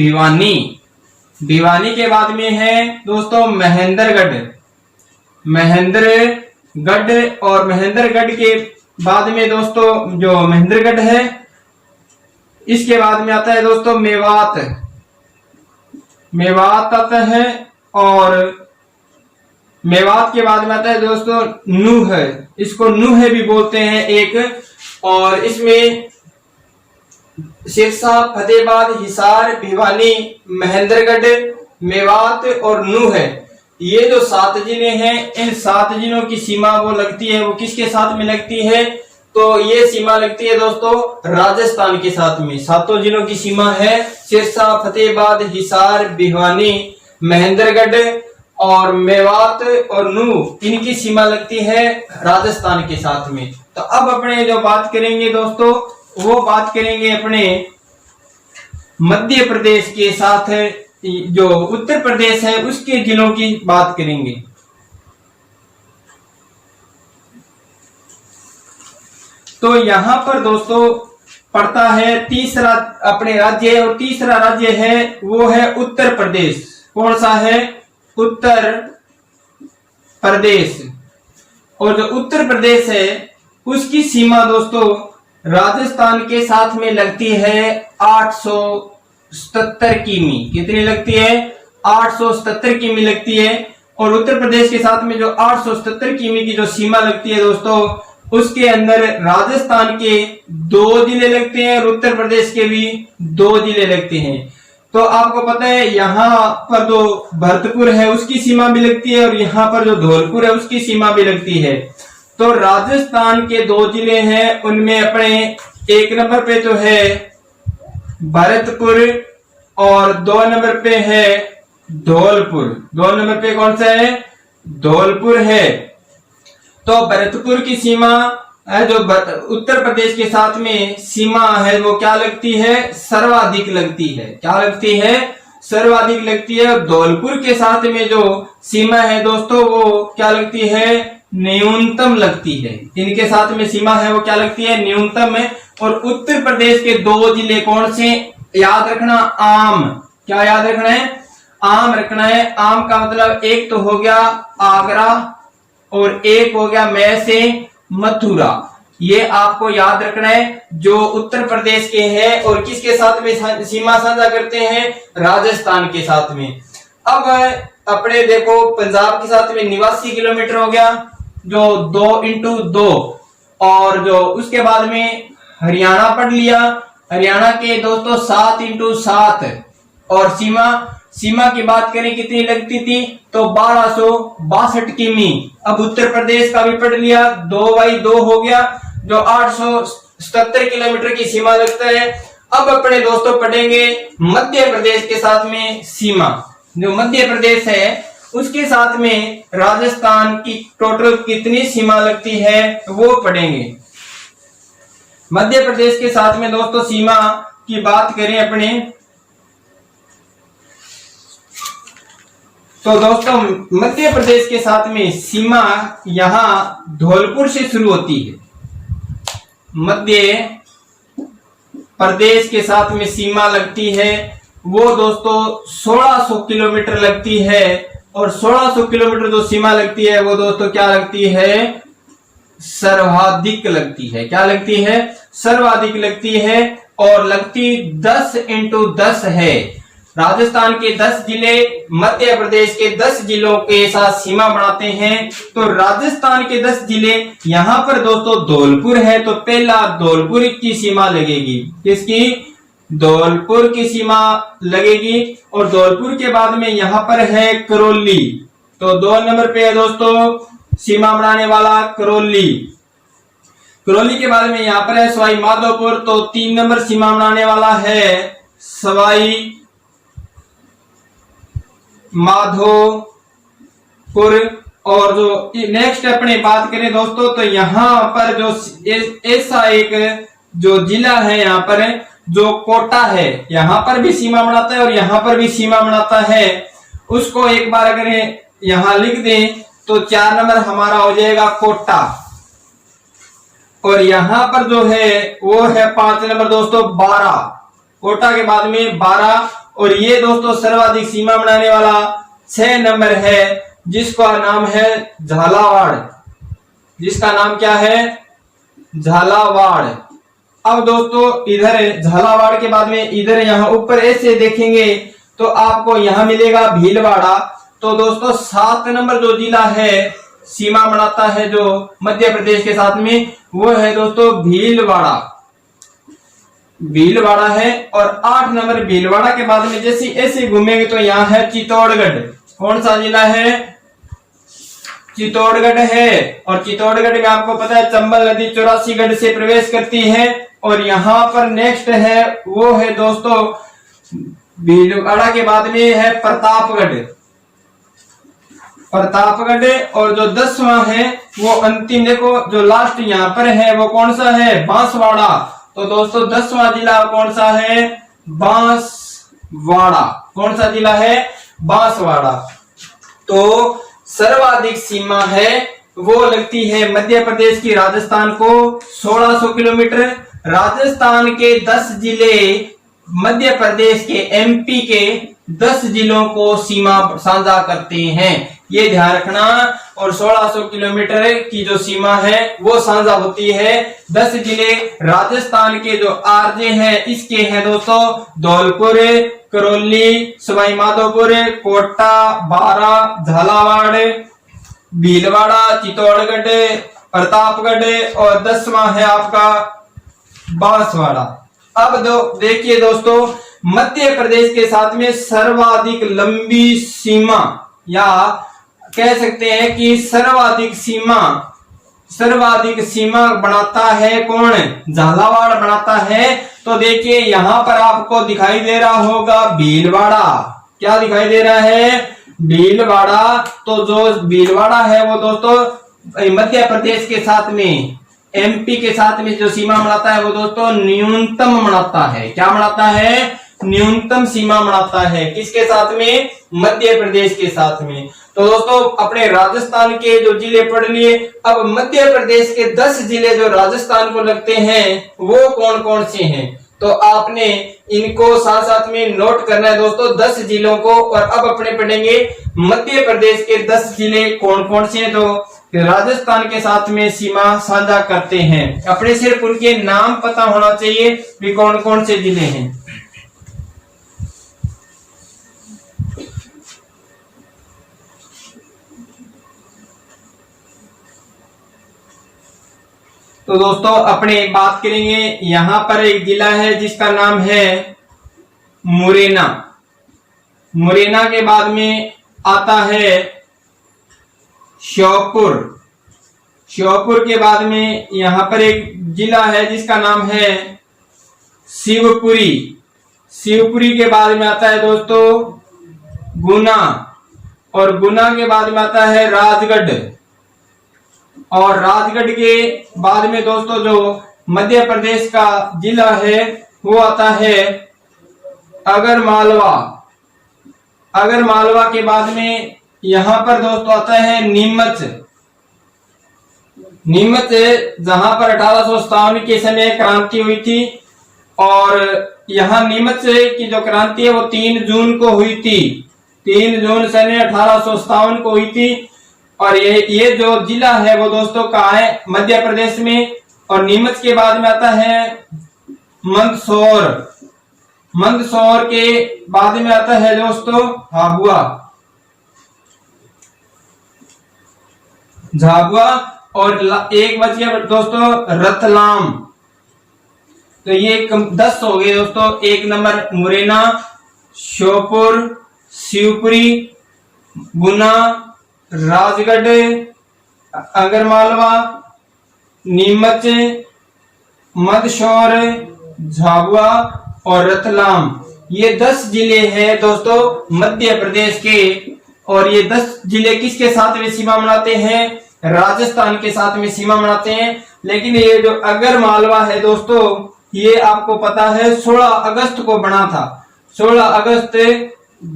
भिवानी के बाद में है दोस्तों महेंद्रगढ़, और महेंद्रगढ़ के बाद में दोस्तों जो महेंद्रगढ़ है इसके बाद में आता है दोस्तों मेवात आता है। और मेवात के बाद में आता है दोस्तों नूह, इसको नूह भी बोलते हैं एक। और इसमें सिरसा, फतेहाबाद, हिसार, भिवानी, महेंद्रगढ़, मेवात और नूह है, ये जो 7 जिले हैं इन 7 जिलों की सीमा वो लगती है, वो किसके साथ में लगती है, तो ये सीमा लगती है दोस्तों राजस्थान के साथ में। 7 जिलों की सीमा है सिरसा, फतेहाबाद, हिसार, भिवानी, महेंद्रगढ़ और मेवात और नूह, इनकी सीमा लगती है राजस्थान के साथ में। तो अब अपने जो बात करेंगे दोस्तों वो बात करेंगे अपने मध्य प्रदेश के साथ, जो उत्तर प्रदेश है उसके जिलों की बात करेंगे। तो यहां पर दोस्तों पड़ता है तीसरा अपने राज्य, और तीसरा राज्य है वो है उत्तर प्रदेश। कौन सा है, उत्तर प्रदेश। और जो उत्तर प्रदेश है उसकी सीमा दोस्तों राजस्थान के साथ में लगती है 877 किमी। कितनी लगती है, 877 किमी लगती है। और उत्तर प्रदेश के साथ में जो 877 किमी की जो सीमा लगती है दोस्तों उसके अंदर राजस्थान के 2 जिले लगते हैं और उत्तर प्रदेश के भी 2 जिले लगते हैं। तो आपको पता है यहाँ पर जो भरतपुर है उसकी सीमा भी लगती है और यहाँ पर जो धौलपुर है उसकी सीमा भी लगती है। तो राजस्थान के 2 जिले हैं उनमें अपने 1 नंबर पे तो है भरतपुर और 2 नंबर पे है धौलपुर। 2 नंबर पे कौन सा है, धौलपुर है। तो भरतपुर की सीमा है जो उत्तर प्रदेश के साथ में सीमा है वो क्या लगती है, सर्वाधिक लगती है। क्या लगती है, सर्वाधिक लगती है। धौलपुर के साथ में जो सीमा है दोस्तों वो क्या लगती है, न्यूनतम लगती है। इनके साथ में सीमा है वो क्या लगती है, न्यूनतम है। और उत्तर प्रदेश के 2 जिले कौन से, याद रखना आम। क्या याद रखना है, आम रखना है। आम का मतलब एक तो हो गया आगरा और एक हो गया मैं से मथुरा। ये आपको याद रखना है। जो उत्तर प्रदेश के हैं और किसके साथ में सीमा साझा करते हैं, राजस्थान के साथ में। अब अपने देखो पंजाब के साथ में 89 किलोमीटर हो गया, जो 2x2, और जो उसके बाद में हरियाणा पढ़ लिया, हरियाणा के दोस्तों 7x7, और सीमा की बात करें कितनी लगती थी, तो 1262 किमी। अब उत्तर प्रदेश का भी पढ़ लिया, 2x2 हो गया, जो 877 किलोमीटर की सीमा लगता है। अब अपने दोस्तों पढ़ेंगे मध्य प्रदेश के साथ में सीमा। जो मध्य प्रदेश है उसके साथ में राजस्थान की टोटल कितनी सीमा लगती है वो पढ़ेंगे। मध्य प्रदेश के साथ में दोस्तों सीमा की बात करें अपने, तो दोस्तों मध्य प्रदेश के साथ में सीमा यहां धौलपुर से शुरू होती है। मध्य प्रदेश के साथ में सीमा लगती है वो दोस्तों 1600 किलोमीटर लगती है, और 1600 किलोमीटर जो सीमा लगती है वो दोस्तों क्या लगती है, सर्वाधिक लगती है। क्या लगती है, सर्वाधिक लगती है, और लगती 10x10 है। राजस्थान के 10 जिले मध्य प्रदेश के 10 जिलों के साथ सीमा बनाते हैं। तो राजस्थान के 10 जिले, यहां पर दोस्तों धौलपुर है, तो पहला धौलपुर की सीमा लगेगी। किसकी, धौलपुर की सीमा लगेगी। और धौलपुर के बाद में यहां पर है करौली, तो 2 नंबर पे है दोस्तों सीमा बनाने वाला करौली। करौली के बाद में यहां पर है सवाई माधोपुर, तो 3 नंबर सीमा बनाने वाला है सवाई माधोपुर। और जो नेक्स्ट अपने बात करें दोस्तों, तो यहां पर जो ऐसा एक जो जिला है यहां पर जो कोटा है, यहां पर भी सीमा बनाता है और यहां पर भी सीमा बनाता है। उसको एक बार अगर यहां लिख दें तो 4 नंबर हमारा हो जाएगा कोटा। और यहां पर जो है वो है 5 नंबर दोस्तों 12, कोटा के बाद में 12। और ये दोस्तों सर्वाधिक सीमा बनाने वाला 6 नंबर है, जिसका नाम है झालावाड़। जिसका नाम क्या है, झालावाड़। अब दोस्तों इधर झालावाड़ के बाद में इधर यहां ऊपर ऐसे देखेंगे तो आपको यहां मिलेगा भीलवाड़ा। तो दोस्तों 7 नंबर जो जिला है सीमा बनाता है जो मध्य प्रदेश के साथ में, वो है दोस्तों भीलवाड़ा। भीलवाड़ा है। और 8 नंबर भीलवाड़ा के बाद में जैसे ऐसे घूमेंगे तो यहाँ है चित्तौड़गढ़। कौन सा जिला है, चित्तौड़गढ़ है। और चित्तौड़गढ़ में आपको पता है चंबल नदी 84 गढ़ से प्रवेश करती है। और यहाँ पर नेक्स्ट है वो है दोस्तों भीलवाड़ा के बाद में है प्रतापगढ़। प्रतापगढ़। और जो 10वां है वो अंतिम, देखो जो लास्ट यहाँ पर है वो कौन सा है, बांसवाड़ा। तो दोस्तों 10वां जिला कौन सा है, बांसवाड़ा। कौन सा जिला है, बांसवाड़ा। तो सर्वाधिक सीमा है वो लगती है मध्य प्रदेश की राजस्थान को 1600 किलोमीटर। राजस्थान के 10 जिले मध्य प्रदेश के एमपी के 10 जिलों को सीमा साझा करते हैं, ये ध्यान रखना। और 1600 किलोमीटर की जो सीमा है वो साझा होती है 10 जिले। राजस्थान के जो आरजे हैं इसके हैं दोस्तों धौलपुर, करौली, सवाई माधोपुर, कोटा, बारा, झालावाड़, भीलवाड़ा, चित्तौड़गढ़, प्रतापगढ़ और 10वां है आपका बांसवाड़ा। अब देखिए दोस्तों मध्य प्रदेश के साथ में सर्वाधिक लंबी सीमा, या कह सकते हैं कि सर्वाधिक सीमा बनाता है कौन, झालावाड़ बनाता है। तो देखिए यहां पर आपको दिखाई दे रहा होगा भीलवाड़ा। क्या दिखाई दे रहा है, भीलवाड़ा। तो जो भीलवाड़ा है वो दोस्तों मध्य प्रदेश के साथ में एमपी के साथ में जो सीमा बनाता है वो दोस्तों न्यूनतम बनाता है। क्या बनाता है, न्यूनतम सीमा बनाता है। किसके साथ में, मध्य प्रदेश के साथ में। तो दोस्तों अपने राजस्थान के जो जिले पढ़ लिए। अब मध्य प्रदेश के 10 जिले जो राजस्थान को लगते हैं वो कौन कौन से हैं, तो आपने इनको साथ साथ में नोट करना है दोस्तों 10 जिलों को। और अब अपने पढ़ेंगे मध्य प्रदेश के 10 जिले कौन कौन से हैं। तो राजस्थान के साथ में सीमा साझा करते हैं। अपने सिर्फ उनके नाम पता होना चाहिए कि कौन कौन से जिले हैं। तो दोस्तों अपने बात करेंगे, यहां पर एक जिला है जिसका नाम है मुरैना। मुरैना के बाद में आता है श्योपुर। श्योपुर के बाद में यहां पर एक जिला है जिसका नाम है शिवपुरी। शिवपुरी के बाद में आता है दोस्तों गुना, और गुना के बाद में आता है राजगढ़, और राजगढ़ के बाद में दोस्तों जो मध्य प्रदेश का जिला है वो आता है अगरमालवा। अगरमालवा के बाद में यहां पर दोस्तों आता है नीमच। नीमच जहां पर 1857 के समय क्रांति हुई थी, और यहां नीमच की जो क्रांति है वो 3 जून को हुई थी। 3 जून सन 1857 को हुई थी। और ये जो जिला है वो दोस्तों कहाँ है? मध्य प्रदेश में। और नीमच के बाद में आता है मंदसौर। मंदसौर के बाद में आता है दोस्तों झाबुआ। झाबुआ और एक बच गया दोस्तों रतलाम। तो ये 10 हो गए दोस्तों। 1 नंबर मुरैना, श्योपुर, शिवपुरी, गुना, राजगढ़, अगरमालवा, नीमच, मंदसौर, झाबुआ और रतलाम। ये 10 जिले हैं दोस्तों मध्य प्रदेश के। और ये 10 जिले किसके साथ में सीमा बनाते हैं? राजस्थान के साथ में सीमा बनाते हैं। लेकिन ये जो अगरमालवा है दोस्तों, ये आपको पता है 16 अगस्त को बना था। 16 अगस्त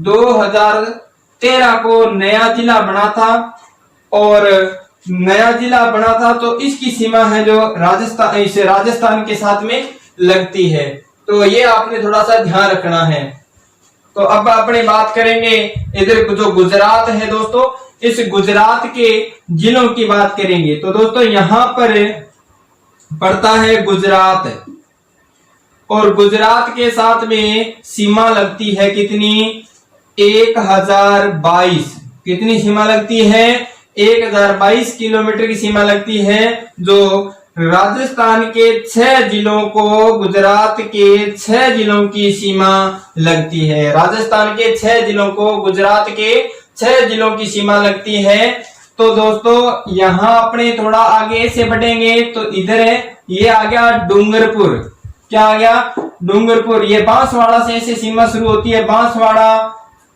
2013 को नया जिला बना था। और नया जिला बना था तो इसकी सीमा है जो राजस्थान, इसे राजस्थान के साथ में लगती है। तो ये आपने थोड़ा सा ध्यान रखना है। तो अब अपने बात करेंगे इधर जो गुजरात है दोस्तों, इस गुजरात के जिलों की बात करेंगे। तो दोस्तों यहां पर पड़ता है गुजरात, और गुजरात के साथ में सीमा लगती है कितनी? 1022। कितनी सीमा लगती है? 1022 किलोमीटर की सीमा लगती है, जो राजस्थान के 6 जिलों को गुजरात के 6 जिलों की सीमा लगती है। राजस्थान के 6 जिलों को गुजरात के 6 जिलों की सीमा लगती है। तो दोस्तों यहाँ अपने थोड़ा आगे से बढ़ेंगे तो इधर है, ये आ गया डूंगरपुर। क्या आ गया? डूंगरपुर। ये बांसवाड़ा से ऐसे सीमा शुरू होती है। बांसवाड़ा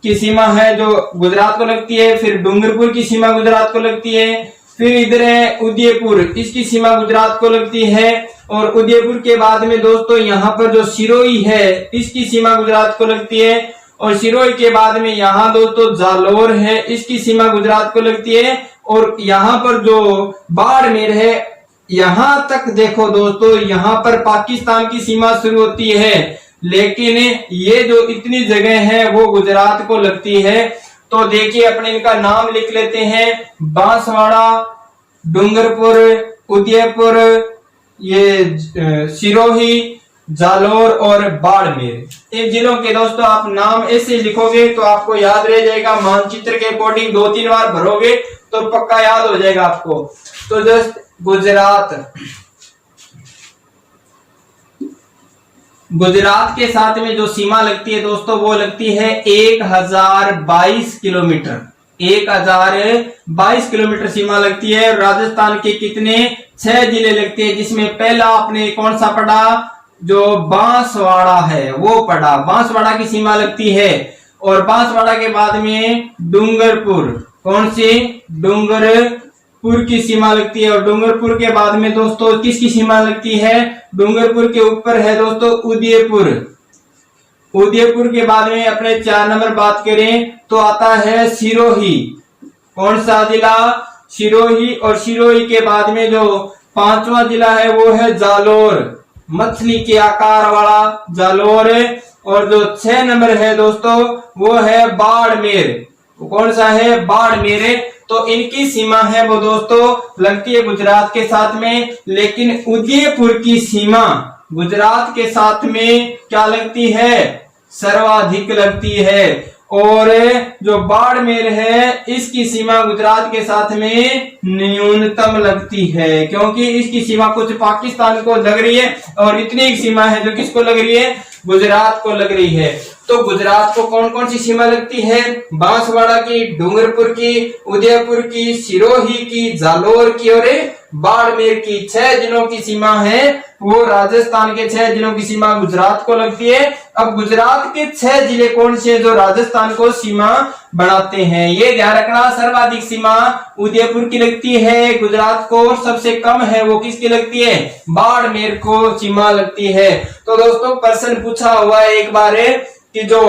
की सीमा है जो गुजरात को लगती है। फिर डूंगरपुर की सीमा गुजरात को लगती है। फिर इधर है उदयपुर, इसकी सीमा गुजरात को लगती है। और उदयपुर के बाद में दोस्तों यहाँ पर जो सिरोही है, इसकी सीमा गुजरात को लगती है। और सिरोही के बाद में यहाँ दोस्तों जालोर है, इसकी सीमा गुजरात को लगती है। और यहाँ पर जो बाड़मेर है, यहाँ तक देखो दोस्तों, यहाँ पर पाकिस्तान की सीमा शुरू होती है। लेकिन ये जो इतनी जगह है वो गुजरात को लगती है। तो देखिए अपने इनका नाम लिख लेते हैं। बांसवाड़ा, डूंगरपुर, उदयपुर, ये सिरोही, जालोर और बाड़मेर। इन जिलों के दोस्तों आप नाम ऐसे लिखोगे तो आपको याद रह जाएगा। मानचित्र के अकॉर्डिंग 2-3 बार भरोगे तो पक्का याद हो जाएगा आपको। तो जस्ट गुजरात, गुजरात के साथ में जो सीमा लगती है दोस्तों वो लगती है 1022 किलोमीटर। 1022 किलोमीटर सीमा लगती है। राजस्थान के कितने? 6 जिले लगते हैं, जिसमें पहला आपने कौन सा पढ़ा? जो बांसवाड़ा है वो पढ़ा। बांसवाड़ा की सीमा लगती है। और बांसवाड़ा के बाद में डूंगरपुर, कौन सी? डूंगरपुर की सीमा लगती है। और डूंगरपुर के बाद में दोस्तों किसकी सीमा लगती है? डूंगरपुर के ऊपर है दोस्तों उदयपुर। उदयपुर के बाद में अपने 4 नंबर बात करें तो आता है सिरोही। कौन सा जिला? सिरोही। और सिरोही के बाद में जो 5वां जिला है वो है जालोर, मछली के आकार वाला जालोर। और जो 6 नंबर है दोस्तों वो है बाड़मेर। कौन सा है? बाड़मेर। तो इनकी सीमा है वो दोस्तों लगती है गुजरात के साथ में, लेकिन उदयपुर की सीमा गुजरात के साथ में क्या लगती है, सर्वाधिक लगती है। और जो बाड़मेर है इसकी सीमा गुजरात के साथ में न्यूनतम लगती है, क्योंकि इसकी सीमा कुछ पाकिस्तान को लग रही है और इतनी सीमा है जो किसको लग रही है, गुजरात को लग रही है। तो गुजरात को कौन कौन सी सीमा लगती है, बांसवाड़ा की, डूंगरपुर की, उदयपुर की, सिरोही की, जालोर की और बाड़मेर की 6 जिलों की सीमा है वो राजस्थान के 6 जिलों की सीमा गुजरात को लगती है। अब गुजरात के 6 जिले कौन से हैं जो राजस्थान को सीमा बनाते हैं, ये ध्यान रखना। सर्वाधिक सीमा उदयपुर की लगती है गुजरात को, और सबसे कम है वो किसकी लगती है, बाड़मेर को सीमा लगती है। तो दोस्तों प्रश्न पूछा हुआ है एक बार कि जो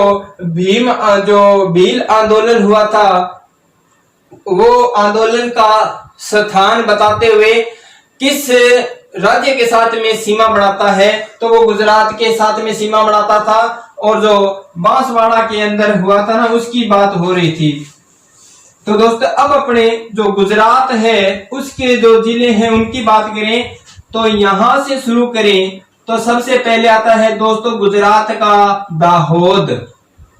भील आंदोलन हुआ था वो आंदोलन का स्थान बताते हुए किस राज्य के साथ में सीमा बनाता है, तो वो गुजरात के साथ में सीमा बनाता था। और जो बांसवाड़ा के अंदर हुआ था ना उसकी बात हो रही थी। तो दोस्तों अब अपने जो गुजरात है उसके जो जिले हैं उनकी बात करें तो यहां से शुरू करें तो सबसे पहले आता है दोस्तों गुजरात का दाहोद।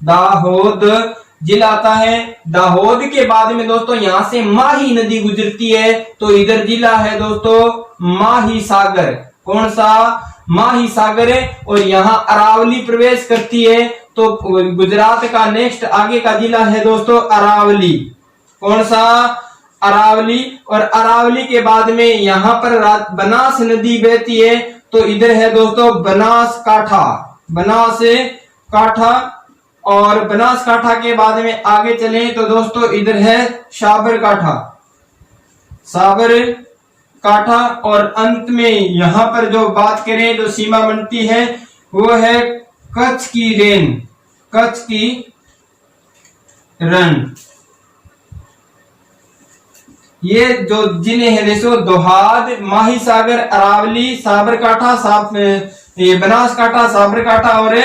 दाहोद जिला आता है। दाहोद के बाद में दोस्तों यहां से माही नदी गुजरती है, तो इधर जिला है दोस्तों माही सागर। कौन सा, माही सागर है। और यहाँ अरावली प्रवेश करती है, तो गुजरात का नेक्स्ट आगे का जिला है दोस्तों अरावली। कौन सा, अरावली। और अरावली के बाद में यहाँ पर बनास नदी बहती है, तो इधर है दोस्तों बनासकाठा। बनासकाठा। और बनासकाठा के बाद में आगे चले तो दोस्तों इधर है साबरकाठा। साबरकाठा। और अंत में यहां पर जो बात करें जो सीमा बनती है वो है कच्छ की रेन। कच्छ की रण। ये जो जिले हैं देखो दोहाद, माहीसागर, अरावली, साबरकाठा, बनासकाठा, साबरकाठा और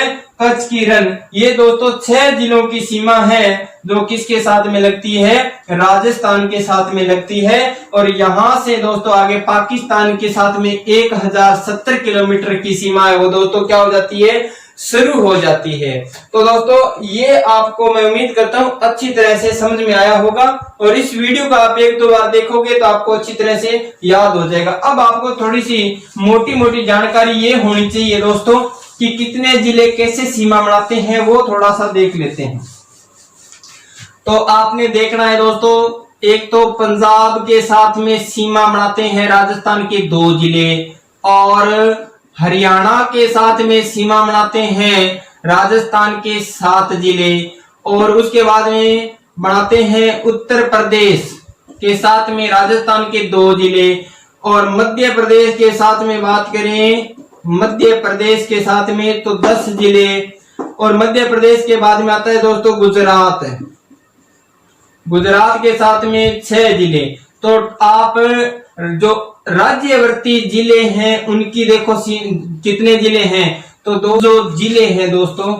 कच्छ की रण, ये दोस्तों 6 जिलों की सीमा है जो किसके साथ में लगती है, राजस्थान के साथ में लगती है। और यहां से दोस्तों आगे पाकिस्तान के साथ में 1070 किलोमीटर की सीमा है वो दोस्तों क्या हो जाती है, शुरू हो जाती है। तो दोस्तों ये आपको मैं उम्मीद करता हूं अच्छी तरह से समझ में आया होगा, और इस वीडियो का आप 1-2 बार देखोगे तो आपको अच्छी तरह से याद हो जाएगा। अब आपको थोड़ी सी मोटी मोटी जानकारी ये होनी चाहिए दोस्तों कि कितने जिले कैसे सीमा बनाते हैं वो थोड़ा सा देख लेते हैं। तो आपने देखना है दोस्तों, एक तो पंजाब के साथ में सीमा बनाते हैं राजस्थान के 2 जिले, और हरियाणा के साथ में सीमा बनाते हैं राजस्थान के 7 जिले, और उसके बाद में बनाते हैं उत्तर प्रदेश के साथ में राजस्थान के 2 जिले, और मध्य प्रदेश के साथ में बात करें मध्य प्रदेश के साथ में तो 10 जिले, और मध्य प्रदेश के बाद में आता है दोस्तों गुजरात। गुजरात के साथ में 6 जिले। तो आप जो राज्यवर्ती जिले हैं उनकी देखो कितने जिले हैं, तो 2 जो जिले हैं दोस्तों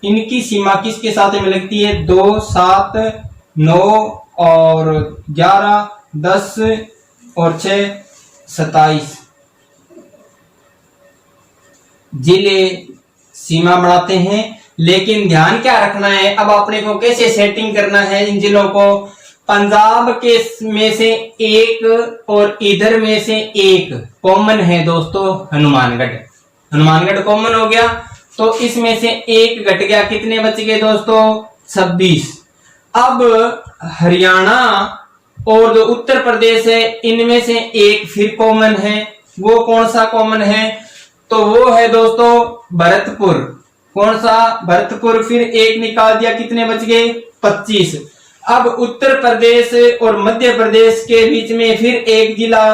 इनकी सीमा किसके साथ में लगती है, 2, 7, 9 और 11, 10 और 6, 27 जिले सीमा बनाते हैं। लेकिन ध्यान क्या रखना है, अब अपने को कैसे सेटिंग करना है इन जिलों को, पंजाब के में से एक और इधर में से एक कॉमन है दोस्तों हनुमानगढ़। हनुमानगढ़ कॉमन हो गया, तो इसमें से एक घट गया, कितने बच गए दोस्तों, 26। अब हरियाणा और जो उत्तर प्रदेश है इनमें से एक फिर कॉमन है, वो कौन सा कॉमन है, तो वो है दोस्तों भरतपुर। कौन सा, भरतपुर। फिर एक निकाल दिया, कितने बच गए, 25। अब उत्तर प्रदेश और मध्य प्रदेश के बीच में फिर एक जिला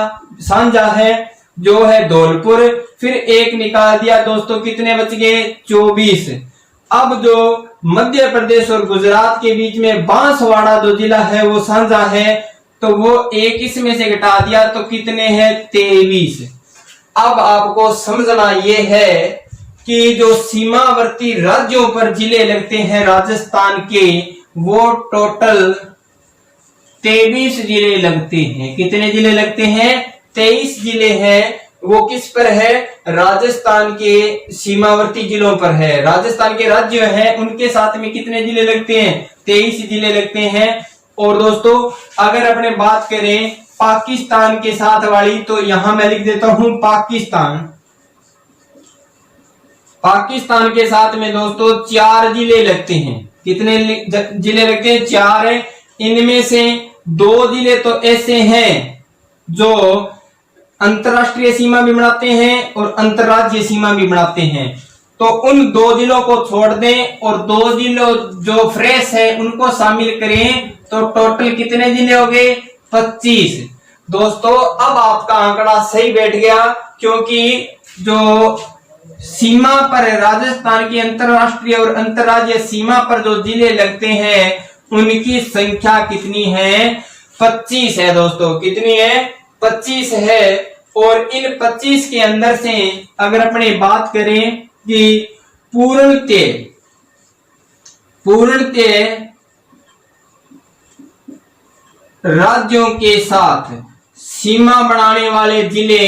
साझा है जो है धौलपुर, फिर एक निकाल दिया दोस्तों, कितने बच गए, 24। अब जो मध्य प्रदेश और गुजरात के बीच में बांसवाड़ा जो जिला है वो साझा है, तो वो एक इसमें से घटा दिया, तो कितने हैं, 23। अब आपको समझना ये है कि जो सीमावर्ती राज्यों पर जिले लगते हैं राजस्थान के, वो टोटल 23 जिले लगते हैं। कितने जिले लगते हैं? 23 जिले हैं। वो किस पर है? राजस्थान के सीमावर्ती जिलों पर है। राजस्थान के राज्य हैं उनके साथ में कितने जिले लगते हैं? 23 जिले लगते हैं। और दोस्तों अगर अपने बात करें पाकिस्तान के साथ वाली, तो यहां मैं लिख देता हूं पाकिस्तान। पाकिस्तान के साथ में दोस्तों 4 जिले लगते हैं। कितने जिले लगते हैं? 4 है। इनमें से 2 जिले तो ऐसे हैं जो अंतरराष्ट्रीय सीमा भी बनाते हैं और अंतरराज्यीय सीमा भी बनाते हैं, तो उन 2 जिलों को छोड़ दें और 2 जिलों जो फ्रेश है उनको शामिल करें, तो टोटल कितने जिले हो गए? 25। दोस्तों अब आपका आंकड़ा सही बैठ गया, क्योंकि जो सीमा पर राजस्थान की अंतरराष्ट्रीय और अंतरराज्यीय सीमा पर जो जिले लगते हैं उनकी संख्या कितनी है? 25 है दोस्तों। कितनी है? 25 है। और इन 25 के अंदर से अगर अपने बात करें कि पूर्णतः राज्यों के साथ सीमा बनाने वाले जिले,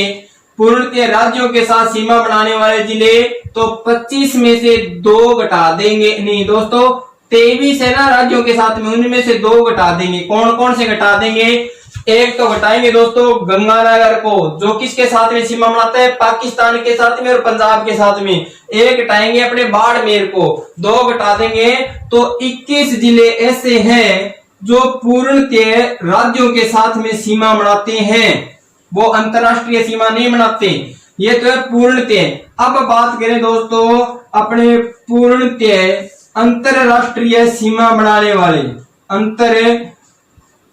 पूर्णतः राज्यों के साथ सीमा बनाने वाले जिले, तो 25 में से 2 घटा देंगे। नहीं दोस्तों 23 है ना राज्यों के साथ में, उनमें से 2 घटा देंगे। कौन कौन से घटा देंगे? एक तो घटाएंगे दोस्तों गंगानगर को, जो किसके साथ में सीमा बनाता है? पाकिस्तान के साथ में और पंजाब के साथ में। एक घटाएंगे अपने बाड़मेर को, 2 घटा देंगे, तो 21 जिले ऐसे हैं जो पूर्णतः राज्यों के साथ में सीमा बनाते हैं, वो अंतरराष्ट्रीय सीमा नहीं बनाते। ये तो है पूर्णतः। अब बात करें दोस्तों अपने पूर्णतः अंतरराष्ट्रीय सीमा बनाने वाले,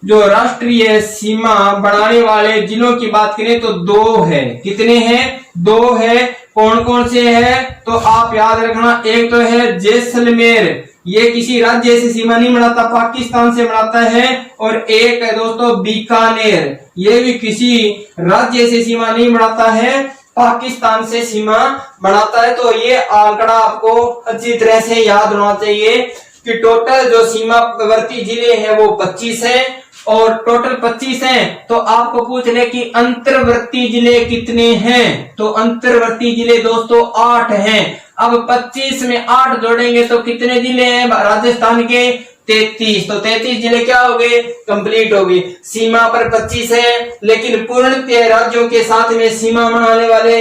जो राष्ट्रीय सीमा बनाने वाले जिलों की बात करें तो 2 है। कितने हैं? 2 है। कौन कौन से है? तो आप याद रखना, एक तो है जैसलमेर, ये किसी राज्य से सीमा नहीं बनाता, पाकिस्तान से बनाता है। और एक है दोस्तों बीकानेर, ये भी किसी राज्य से सीमा नहीं बनाता है, पाकिस्तान से सीमा बनाता है। तो ये आंकड़ा आपको अच्छी तरह से याद होना चाहिए कि टोटल जो सीमावर्ती जिले हैं वो 25 हैं, और टोटल 25 हैं। तो आपको पूछ ले कि अंतर्वर्ती जिले कितने हैं? तो अंतर्वर्ती जिले दोस्तों 8 हैं। अब 25 में 8 जोड़ेंगे तो कितने जिले हैं राजस्थान के? 33। तो 33 जिले क्या हो गए? कंप्लीट हो गए। सीमा पर 25 है, लेकिन पूर्णतः राज्यों के साथ में सीमा बनाने वाले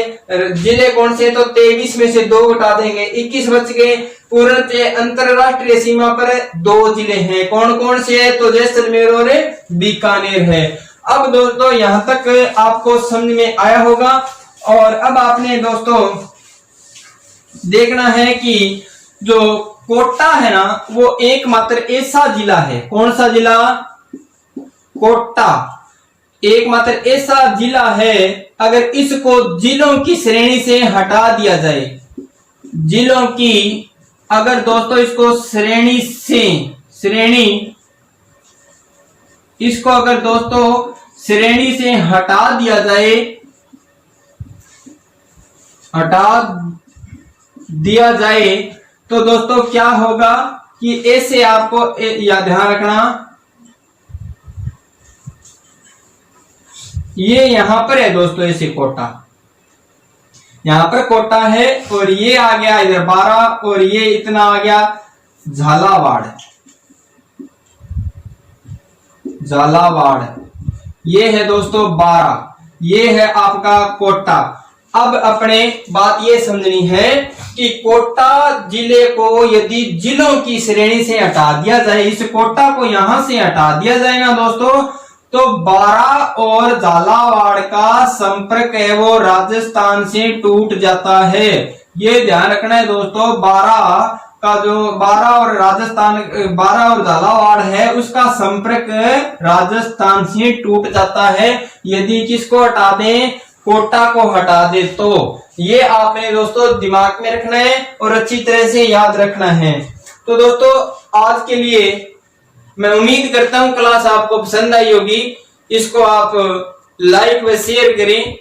जिले कौन से? तो 23 में से 2 घटा देंगे, 21 बच गए। पूर्णतः अंतरराष्ट्रीय सीमा पर 2 जिले हैं। कौन कौन से है? तो जैसलमेर और बीकानेर है। अब दोस्तों यहां तक आपको समझ में आया होगा। और अब आपने दोस्तों देखना है कि जो कोटा है ना, वो एकमात्र ऐसा जिला है। कौन सा जिला? कोटा एकमात्र ऐसा जिला है, अगर इसको जिलों की श्रेणी से हटा दिया जाए, जिलों की अगर दोस्तों इसको इसको अगर दोस्तों श्रेणी से हटा दिया जाए तो दोस्तों क्या होगा कि ऐसे आपको या ध्यान रखना, ये यहां पर है दोस्तों, ऐसे कोटा यहां पर कोटा है, और ये आ गया इधर 12, और ये इतना आ गया झालावाड़, ये है दोस्तों 12, ये है आपका कोटा। अब अपने बात ये समझनी है कि कोटा जिले को यदि जिलों की श्रेणी से हटा दिया जाए, इस कोटा को यहां से हटा दिया जाए ना दोस्तों, तो 12 और झालावाड़ का संपर्क है वो राजस्थान से टूट जाता है। ये ध्यान रखना है दोस्तों। 12 का जो 12 और झालावाड़ है उसका संपर्क राजस्थान से टूट जाता है यदि किसको हटा दें? कोटा को हटा दे। तो ये आपने दोस्तों दिमाग में रखना है और अच्छी तरह से याद रखना है। तो दोस्तों आज के लिए मैं उम्मीद करता हूं क्लास आपको पसंद आई होगी। इसको आप लाइक व शेयर करें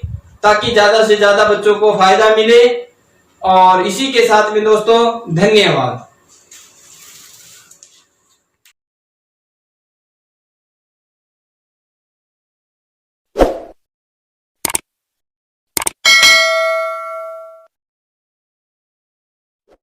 ताकि ज्यादा से ज्यादा बच्चों को फायदा मिले। और इसी के साथ में दोस्तों धन्यवाद।